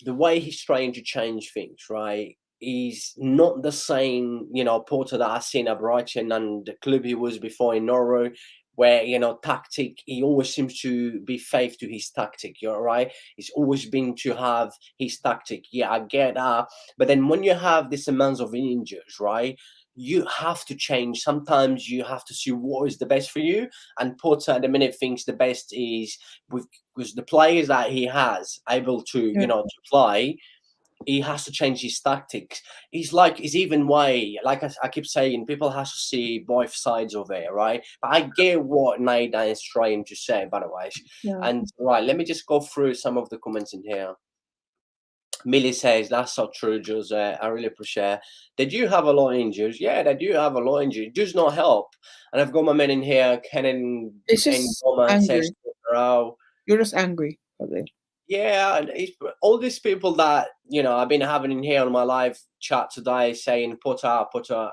the way he's trying to change things, right? He's not the same, Porter that I've seen at Brighton and the club he was before in Norway, where, tactic, he always seems to be faith to his tactic, you're right. He's always been to have his tactic. Yeah, I get that. But then when you have this amount of injuries, right? You have to change. Sometimes you have to see what is the best for you. And Porter at the minute thinks the best is with because the players that he has able to yeah, to play, he has to change his tactics. He's even way like I keep saying, people have to see both sides of it, right? But I get what Naida is trying to say, by the way. yeah. And right, let me just go through some of the comments in here. Millie says that's so true, Jose. I really appreciate. They do have a lot of injuries. Yeah, they do have a lot of injuries. It does not help. And I've got my men in here. Kenan It's and just Roman says, angry. You're just angry, probably. yeah, and all these people that I've been having in here on my live chat today saying put her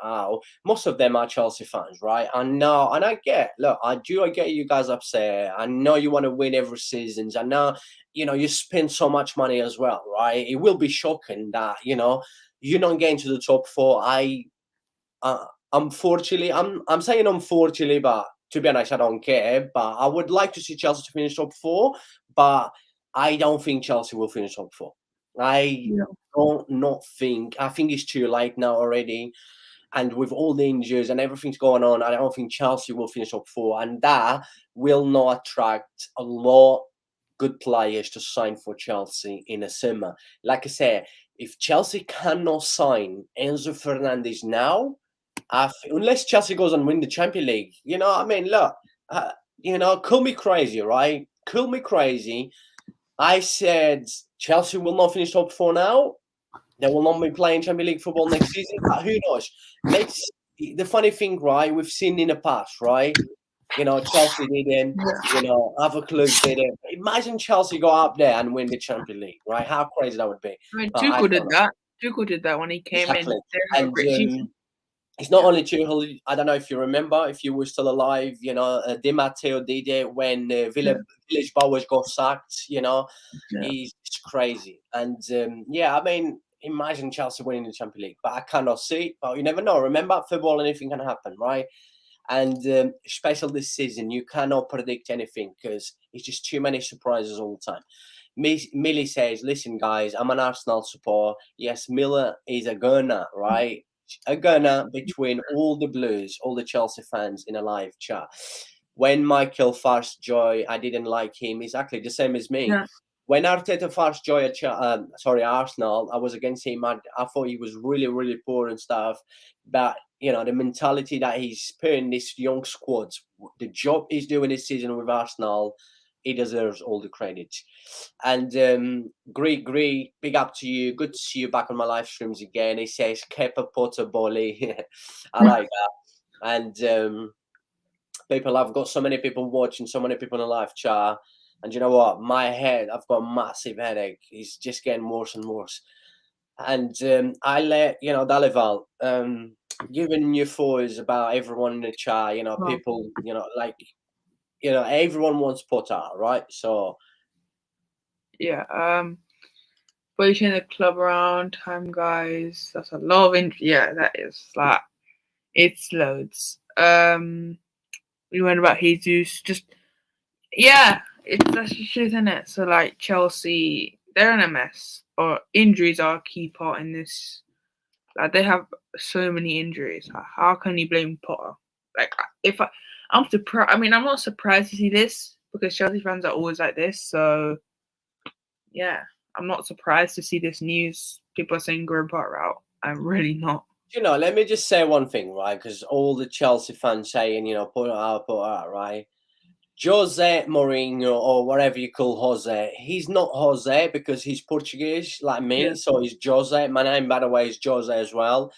out. Most of them are Chelsea fans, right? I know, and I get. Look, I get you guys upset. I know you want to win every season. I know, you spend so much money as well, right? It will be shocking that you're not getting to the top four. I'm unfortunately, I'm saying unfortunately, but to be honest, I don't care. But I would like to see Chelsea to finish top four, but I don't think Chelsea will finish top four. I Yeah. don't not think. I think it's too late now already. And with all the injuries and everything's going on, I don't think Chelsea will finish top four, and that will not attract a lot good players to sign for Chelsea in the summer. Like I said, if Chelsea cannot sign Enzo Fernandez now, unless Chelsea goes and win the Champions League, you know, I mean, look, call me crazy, right? Call me crazy. I said Chelsea will not finish top four now. They will not be playing Champions League football next season. But who knows? The funny thing, right? We've seen in the past, right? You know, Chelsea didn't. You know, other clubs didn't. Imagine Chelsea go up there and win the Champions League, right? How crazy that would be. I mean, But I Tuchel don't did know. that. Tuchel did that when he came in. Exactly. They had a And great season. it's not only Tuchel. I don't know if you remember, if you were still alive, you know, Di Matteo did it when Village Bowers got sacked, you know. Yeah. It's crazy. And I mean, imagine Chelsea winning the Champions League, but I cannot see it. But you never know. Remember, football, anything can happen, right? And especially this season, you cannot predict anything because it's just too many surprises all the time. Millie says, listen, guys, I'm an Arsenal supporter. Yes, Miller is a gunner, right? A gunner between all the Blues, all the Chelsea fans in a live chat. When Michael first joy, I didn't like him. Exactly the same as me. Yeah. When Arteta first joined, Arsenal, I was against him. I thought he was really, really poor and stuff. But you know, the mentality that he's putting this young squad, the job he's doing this season with Arsenal, he deserves all the credit. And Greek, big up to you. Good to see you back on my live streams again. He says, Kepa Potter Bolly. I like that. And people, I've got so many people watching, so many people in the live chat. And you know what? My head, I've got a massive headache. It's just getting worse and worse. And I let, you know, Dalival, giving your thoughts about everyone in the chat, you know, Oh. people, you know, like, you know, everyone wants Potter, right? So, Yeah. Pushing the club around time, guys. That's a lot of yeah, that is like it's loads. We went about Jesus, just yeah, that's the truth, isn't it? So like Chelsea, they're in a mess. Or injuries are a key part in this. Like they have so many injuries. Like, how can you blame Potter? Like I'm surprised. I mean, I'm not surprised to see this because Chelsea fans are always like this. So yeah, I'm not surprised to see this news. People are saying Graham Potter out. I'm really not. you know, let me just say one thing, right? Because all the Chelsea fans saying, you know, put it out, right? Jose Mourinho, or whatever you call Jose, he's not Jose because he's Portuguese like me. Yeah. So he's Jose. My name, by the way, is Jose as well.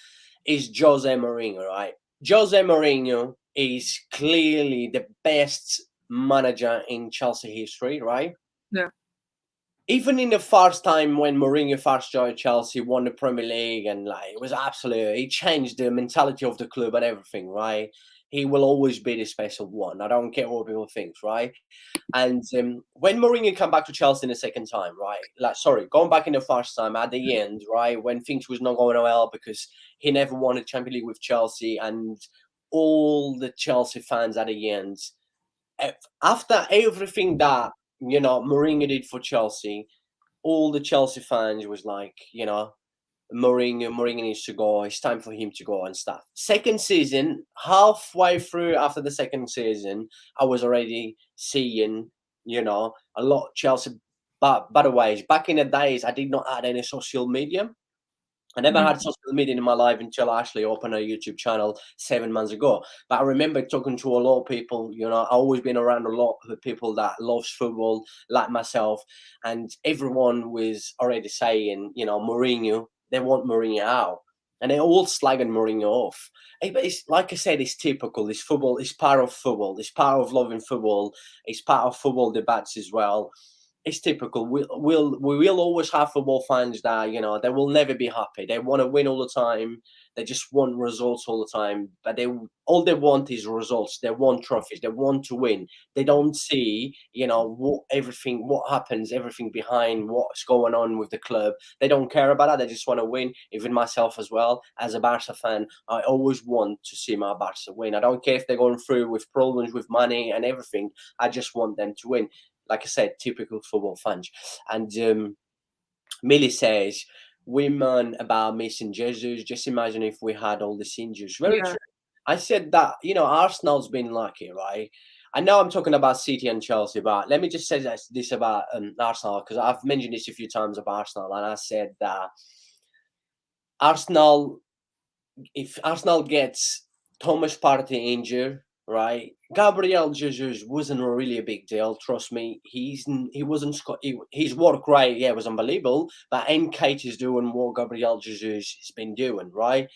Is Jose Mourinho, right? Jose Mourinho is clearly the best manager in Chelsea history, right? Yeah. Even in the first time when Mourinho first joined Chelsea, won the Premier League, and like it was absolutely, he changed the mentality of the club and everything, right? He will always be the special one. I don't care what people think, right? And when Mourinho came back to Chelsea in the second time, right? Like, sorry, going back in the first time at the end, right, when things was not going well because he never won a Champions League with Chelsea, and all the Chelsea fans at the end, after everything that, you know, Mourinho did for Chelsea, all the Chelsea fans was like, you know, Mourinho needs to go. It's time for him to go and stuff. Second season, halfway through after the second season, I was already seeing, you know, a lot of Chelsea. But by the way, back in the days, I did not have any social media. I never had social media in my life until I actually opened a YouTube channel 7 months ago. But I remember talking to a lot of people. You know, I've always been around a lot of people that loves football, like myself, and everyone was already saying, you know, Mourinho. They want Mourinho out, and they all slagging Mourinho off. But it's like I said, it's typical. It's football. It's part of football. It's part of loving football. It's part of football debates as well. It's typical. We will always have football fans that, you know, they will never be happy. They want to win all the time. They just want results all the time, but all they want is results. They want trophies. They want to win. They don't see, what happens, everything behind what's going on with the club. They don't care about that. They just want to win. Even myself as well, as a Barca fan, I always want to see my Barca win. I don't care if they're going through with problems with money and everything. I just want them to win. Like I said, typical football fans. And Millie says, we moan about missing Jesus. Just imagine if we had all these injuries. Very Yeah. true. I said that, Arsenal's been lucky, right? I know I'm talking about City and Chelsea, but let me just say this about Arsenal, because I've mentioned this a few times about Arsenal, and I said that Arsenal, if Arsenal gets Thomas Partey injured, right? Gabriel Jesus wasn't really a big deal. Trust me, he wasn't. His work rate, yeah, was unbelievable. But Nkate is doing what Gabriel Jesus has been doing, right?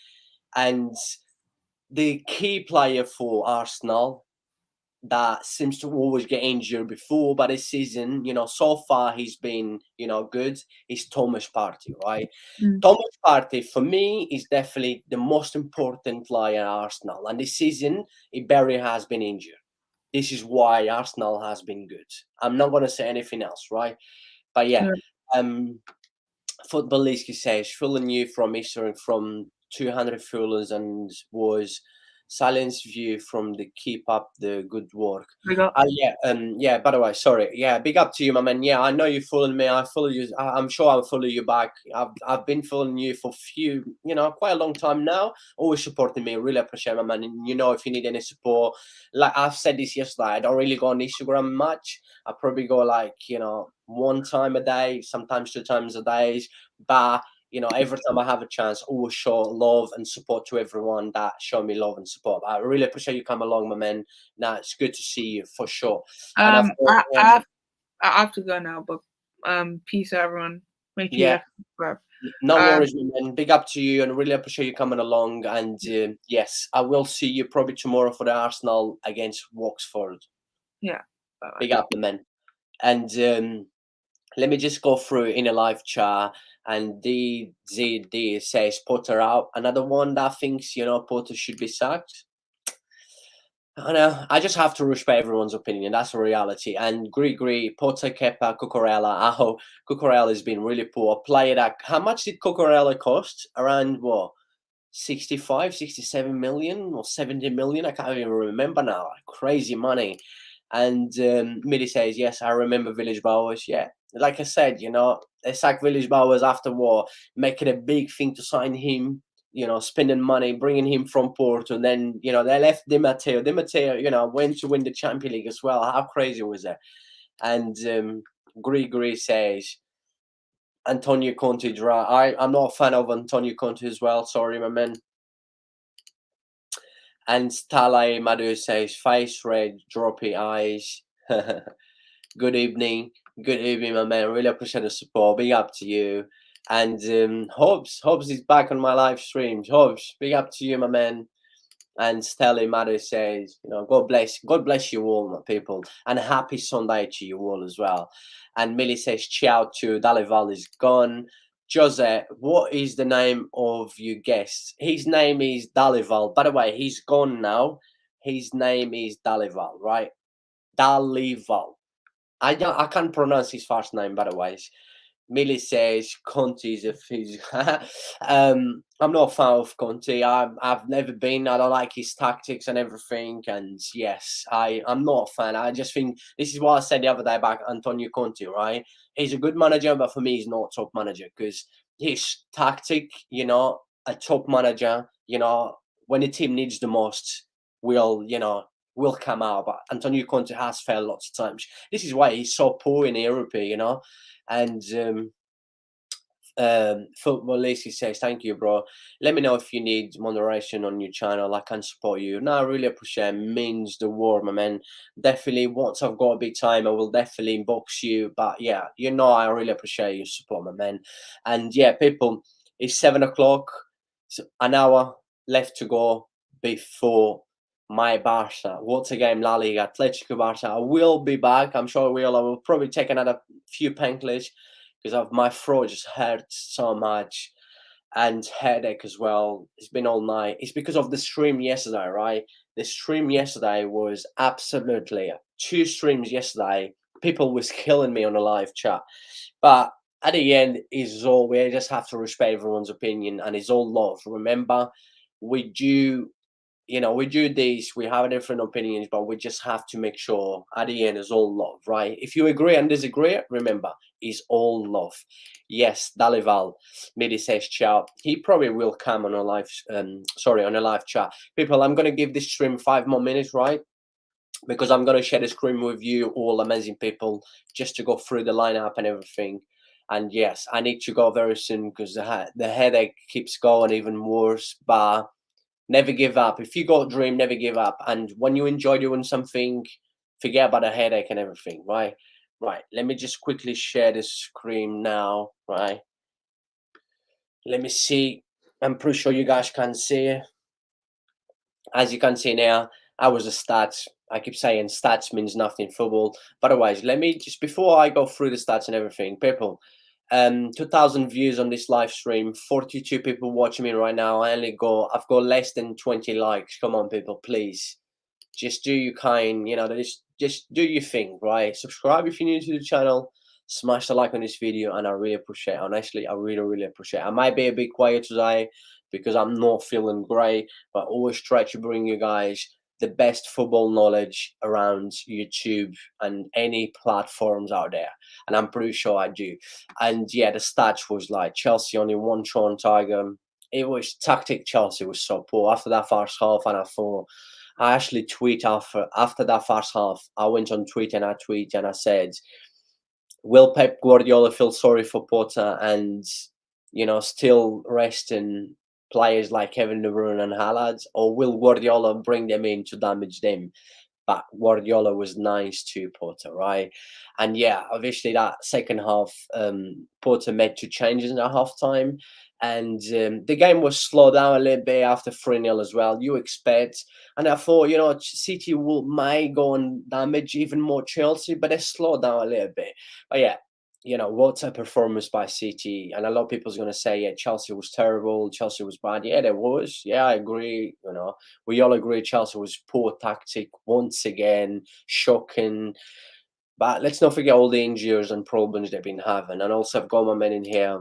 And the key player for Arsenal that seems to always get injured before, but this season, so far he's been, good. Is Thomas Partey, right? Mm. Thomas Partey, for me, is definitely the most important player at Arsenal. And this season, Iberia has been injured. This is why Arsenal has been good. I'm not going to say anything else, right? But yeah, Footballisky says, Fulham knew from history from 200 Fulhams and was silence view from the keep up the good work. We got Yeah. By the way, sorry. Yeah, big up to you, my man. Yeah, I know you following me. I follow you. I'm sure I'll follow you back. I've been following you for quite a long time now. Always supporting me. Really appreciate, my man. And if you need any support, like I've said this yesterday, I don't really go on Instagram much. I probably go one time a day, sometimes 2 times a day. But every time I have a chance, always show love and support to everyone that show me love and support. I really appreciate you come along, my man. Now it's good to see you for sure. And I have to go now, but peace out, everyone. Make sure you subscribe. No worries, my man. Big up to you, and really appreciate you coming along. And yes, I will see you probably tomorrow for the Arsenal against Oxford. Yeah. Bye-bye. Big up, my man. And let me just go through in a live chat. And DZD says Potter out. Another one that thinks Potter should be sacked. I know. I just have to respect everyone's opinion. That's a reality. And Grigri, Potter, Kepa, Cucurella. Oh, Cucurella has been really poor. Player that. How much did Cucurella cost? Around what? 65, 67 million or 70 million? I can't even remember now. Crazy money. And Midi says, yes, I remember Village Bowers. Yeah. Like I said, they sacked Village Bowers after war, making a big thing to sign him, spending money, bringing him from Porto. And then, they left Di Matteo. Di Matteo, went to win the Champions League as well. How crazy was that? And Grigri says, Antonio Conte dry. I'm not a fan of Antonio Conte as well. Sorry, my man. And Stale Madu says, face red, droppy eyes. Good evening. Good evening, my man. Really appreciate the support. Big up to you. And Hobbs is back on my live streams. Hobbs, big up to you, my man. And Stella Madu says, God bless you all, my people. And happy Sunday to you all as well. And Millie says, ciao to Dalival is gone. Jose, what is the name of your guest? His name is Dalival. By the way, he's gone now. His name is Dalival, right? Dalival. I can't pronounce his first name, by the way. Millie says Conte is a phys. I'm not a fan of Conte. I've never been. I don't like his tactics and everything. And yes, I'm not a fan. I just think this is what I said the other day about Antonio Conte, right? He's a good manager, but for me, he's not a top manager because his tactic, a top manager, when the team needs the most, will come out. But Antonio Conte has failed lots of times. This is why he's so poor in Europe, And Football Lacey says, thank you, bro. Let me know if you need moderation on your channel. I can support you. No, I really appreciate it. Means the world, my man. Definitely, once I've got a bit time, I will definitely inbox you. But yeah, I really appreciate your support, my man. And yeah, people, it's 7 o'clock. It's an hour left to go before my Barca. What's a game, La Liga, Atletico Barca. I will be back. I'm sure I will. I will probably take another few painkillers because my throat just hurts so much. and headache as well. It's been all night. It's because of the stream yesterday, right? The stream yesterday was absolutely 2 streams yesterday. People was killing me on a live chat, but at the end, is all we just have to respect everyone's opinion, and it's all love. Remember, we do we do this, we have different opinions, but we just have to make sure at the end is all love, right? If you agree and disagree, remember, it's all love. Yes, Dalival, Midi says ciao. He probably will come on a live, on a live chat. People, I'm going to give this stream 5 more minutes, right? Because I'm going to share the screen with you, all amazing people, just to go through the lineup and everything. And yes, I need to go very soon because the headache keeps going even worse, but never give up. If you got a dream, never give up. And when you enjoy doing something, forget about the headache and everything, right? Right. Let me just quickly share the screen now, right? Let me see. I'm pretty sure you guys can see it. As you can see now, I was a stats. I keep saying stats means nothing in football. But otherwise, let me just, before I go through the stats and everything, people, 2,000 views on this live stream, 42 people watching me right now. I've got less than 20 likes. Come on, people, please. Just do your kind, just do your thing, right? Subscribe if you're new to the channel. Smash the like on this video, and I really appreciate it. Honestly, I really, really appreciate it. I might be a bit quiet today because I'm not feeling great, but I always try to bring you guys the best football knowledge around YouTube and any platforms out there. And I'm pretty sure I do. And yeah, the stats was like Chelsea only one shot on Tiger. It was tactic. Chelsea was so poor after that first half, and I thought, I actually tweet after that first half. I went on Twitter and I said, "Will Pep Guardiola feel sorry for Potter and still resting players like Kevin De Bruyne and Haaland, or will Guardiola bring them in to damage them?" But Guardiola was nice to Potter, right? And yeah, obviously that second half, Potter made 2 changes in the half time, and the game was slowed down a little bit after 3-0 as well. You expect, and I thought, City might go and damage even more Chelsea, but they slowed down a little bit. But yeah, what a performance by City. And a lot of people's going to say, yeah, Chelsea was terrible, Chelsea was bad. Yeah, there was. Yeah, I agree. We all agree Chelsea was poor tactic once again, shocking. But let's not forget all the injuries and problems they've been having. And also, I've got my men in here,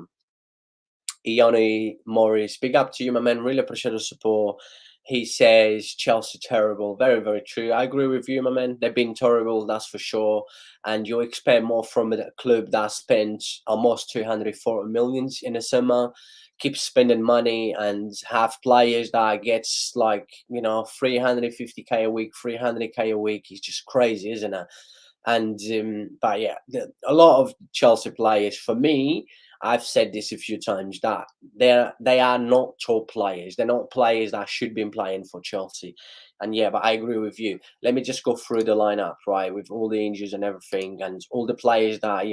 Ioni Morris. Big up to you, my man. Really appreciate the support. He says Chelsea terrible. Very, very true. I agree with you, my man. They've been terrible, that's for sure. And you expect more from a club that spent almost 240 millions in a summer, keeps spending money, and have players that gets 350k a week, 300k a week. It's just crazy, isn't it? And but yeah, a lot of Chelsea players, for me, I've said this a few times, that they are not top players. They're not players that should be playing for Chelsea. And yeah, but I agree with you. Let me just go through the lineup, right, with all the injuries and everything, and all the players that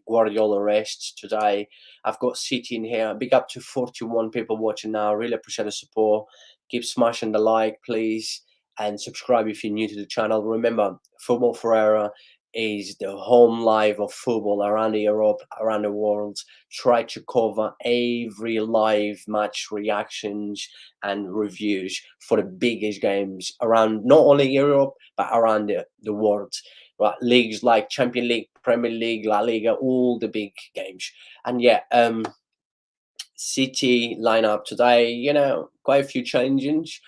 Guardiola rests today. I've got City in here. Big up to 41 people watching now. Really appreciate the support. Keep smashing the like, please, and subscribe if you're new to the channel. Remember, Football Ferreira is the home live of football around Europe, around the world. Try to cover every live match reactions and reviews for the biggest games around not only Europe but around the world. Right, leagues like Champions League, Premier League, La Liga, all the big games. And yeah, City lineup today, quite a few changes.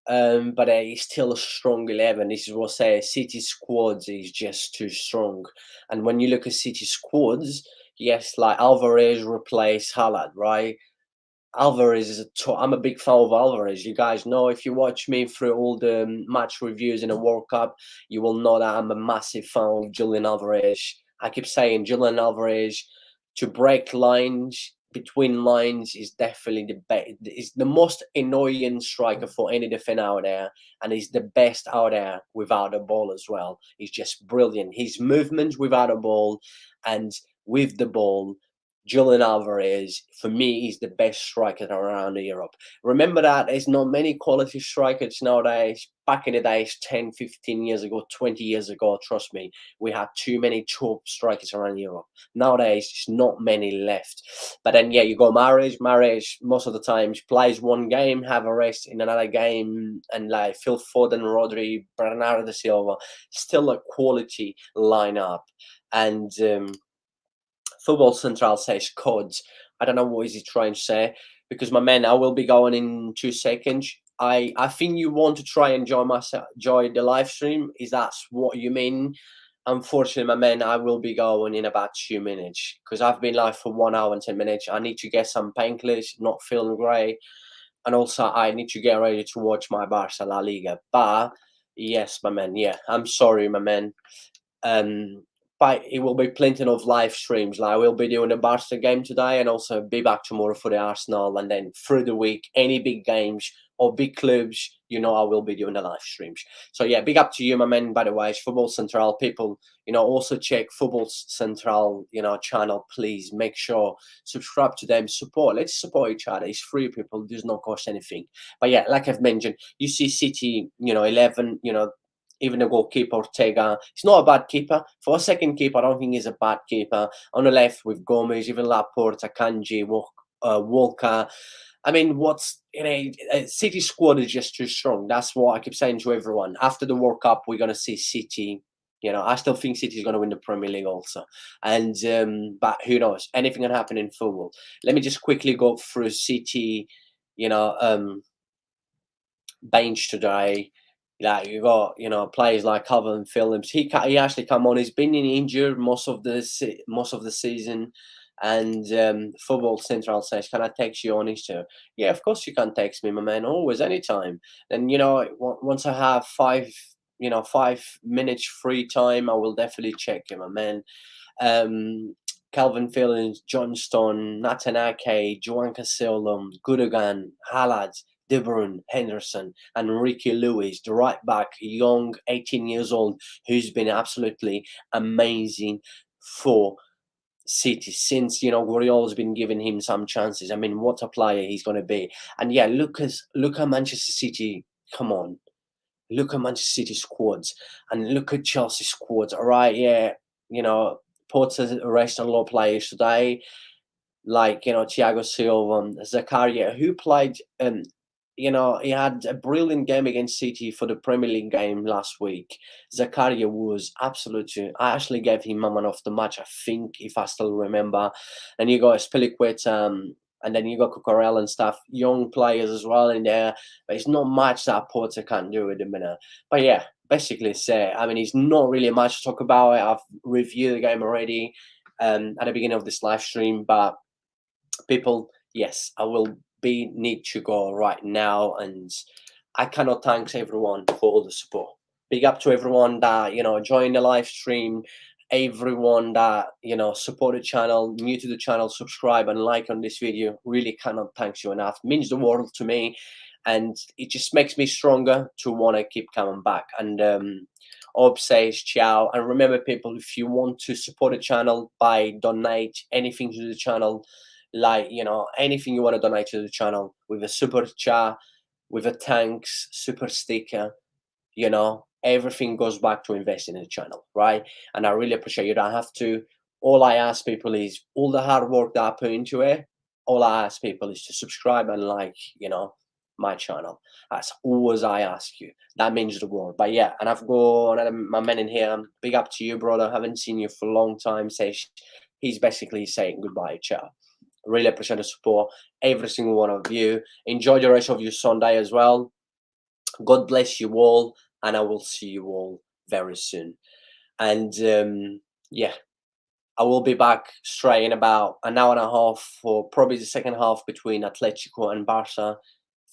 But it's still a strong 11. This is what I say. City squads is just too strong. And when you look at City squads, yes, like Alvarez replaced Haaland, right? Alvarez is I'm a big fan of Alvarez. You guys know, if you watch me through all the match reviews in the World Cup, you will know that I'm a massive fan of Julian Alvarez. I keep saying Julian Alvarez, to break lines, between lines, is definitely the best. Is the most annoying striker for any defender out there, and he's the best out there without the ball as well. He's just brilliant. His movements without a ball and with the ball, Julian Alvarez, for me, is the best striker around Europe. Remember that there's not many quality strikers nowadays. Back in the days, 10, 15 years ago, 20 years ago, trust me, we had too many top strikers around Europe. Nowadays, there's not many left. But then, yeah, you go Mahrez. Mahrez, most of the times, plays one game, have a rest in another game, and like Phil Foden, Rodri, Bernardo Silva, still a quality lineup. And Football Central says codes. I don't know what is he trying to say, because my man, I will be going in 2 seconds. I think you want to try and enjoy the live stream. Is that what you mean? Unfortunately, my man, I will be going in about 2 minutes because I've been live for 1 hour and 10 minutes. I need to get some painkillers, not feeling great, and also I need to get ready to watch my Barca La Liga. But yes, my man, yeah, I'm sorry, my man. Um, but it will be plenty of live streams. Like we'll be doing the Barca game today, and also be back tomorrow for the Arsenal, and then through the week, any big games or big clubs, I will be doing the live streams. So yeah, big up to you, my man. By the way, it's Football Central people. Also check Football Central, channel. Please make sure subscribe to them. Support. Let's support each other. It's free, people. It does not cost anything. But yeah, like I've mentioned, you see City, 11, even the goalkeeper Ortega. He's not a bad keeper. For a second keeper, I don't think he's a bad keeper. On the left with Gomez, even Laporte, Akanji, Walker. I mean, City squad is just too strong. That's what I keep saying to everyone. After the World Cup, we're gonna see City. I still think City is gonna win the Premier League also. And but who knows? Anything can happen in football. Let me just quickly go through City. Bench today. Like you got, players like Calvin Phillips. He actually come on. He's been injured most of the season, and Football Central says, "Can I text you on Insta?" Yeah, of course you can text me, my man. Always, anytime. And once I have 5 minutes free time, I will definitely check you, my man. Calvin Phillips, John Stone, Nathan Ake, Joan Casillo, Gundogan, Haaland, De Bruyne, Henderson, and Ricky Lewis, the right back, young, 18 years old, who's been absolutely amazing for City since Guardiola's been giving him some chances. I mean, what a player he's going to be. And yeah, look at Manchester City. Come on, look at Manchester City squads and look at Chelsea squads. All right, yeah, Porter's arrested a lot of players today, like Thiago Silva, Zakaria, who played. He had a brilliant game against City for the Premier League game last week. Zakaria was absolutely. I actually gave him man of the match, I think, if I still remember. And you got Spilicueta, and then you got Cucurella and stuff, young players as well in there. But it's not much that Porter can do at the minute. But yeah, basically, I mean, it's not really much to talk about. I've reviewed the game already at the beginning of this live stream, but people, yes, I will need to go right now, and I cannot thank everyone for all the support. Big up to everyone that joined the live stream, everyone that support the channel, new to the channel, subscribe and like on this video. Really cannot thank you enough. It means the world to me, and it just makes me stronger to want to keep coming back. And Ob says ciao, and remember people, if you want to support the channel by donate anything to the channel, like anything you want to donate to the channel, with a super chat, with a thanks, super sticker, everything goes back to investing in the channel, right? And I really appreciate you don't have to. All I ask people is all the hard work that I put into it, all I ask people is to subscribe and like my channel. That's always I ask you. That means the world. But yeah, and I've got another my man in here. Big up to you, brother. Haven't seen you for a long time. He's basically saying goodbye, ciao. Really appreciate the support, every single one of you. Enjoy the rest of your Sunday as well. God bless you all, and I will see you all very soon. And yeah, I will be back straight in about an hour and a half for probably the second half between Atletico and Barca.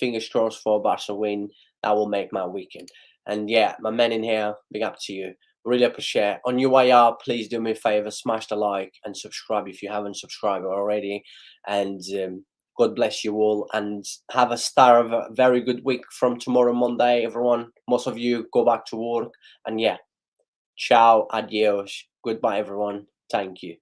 Fingers crossed for Barca win. That will make my weekend. And yeah, my men in here, big up to you. Really appreciate. On your way out, please do me a favor, smash the like and subscribe if you haven't subscribed already. And God bless you all, and have a start of a very good week from tomorrow, Monday, everyone. Most of you go back to work. And yeah, ciao, adios, goodbye, everyone. Thank you.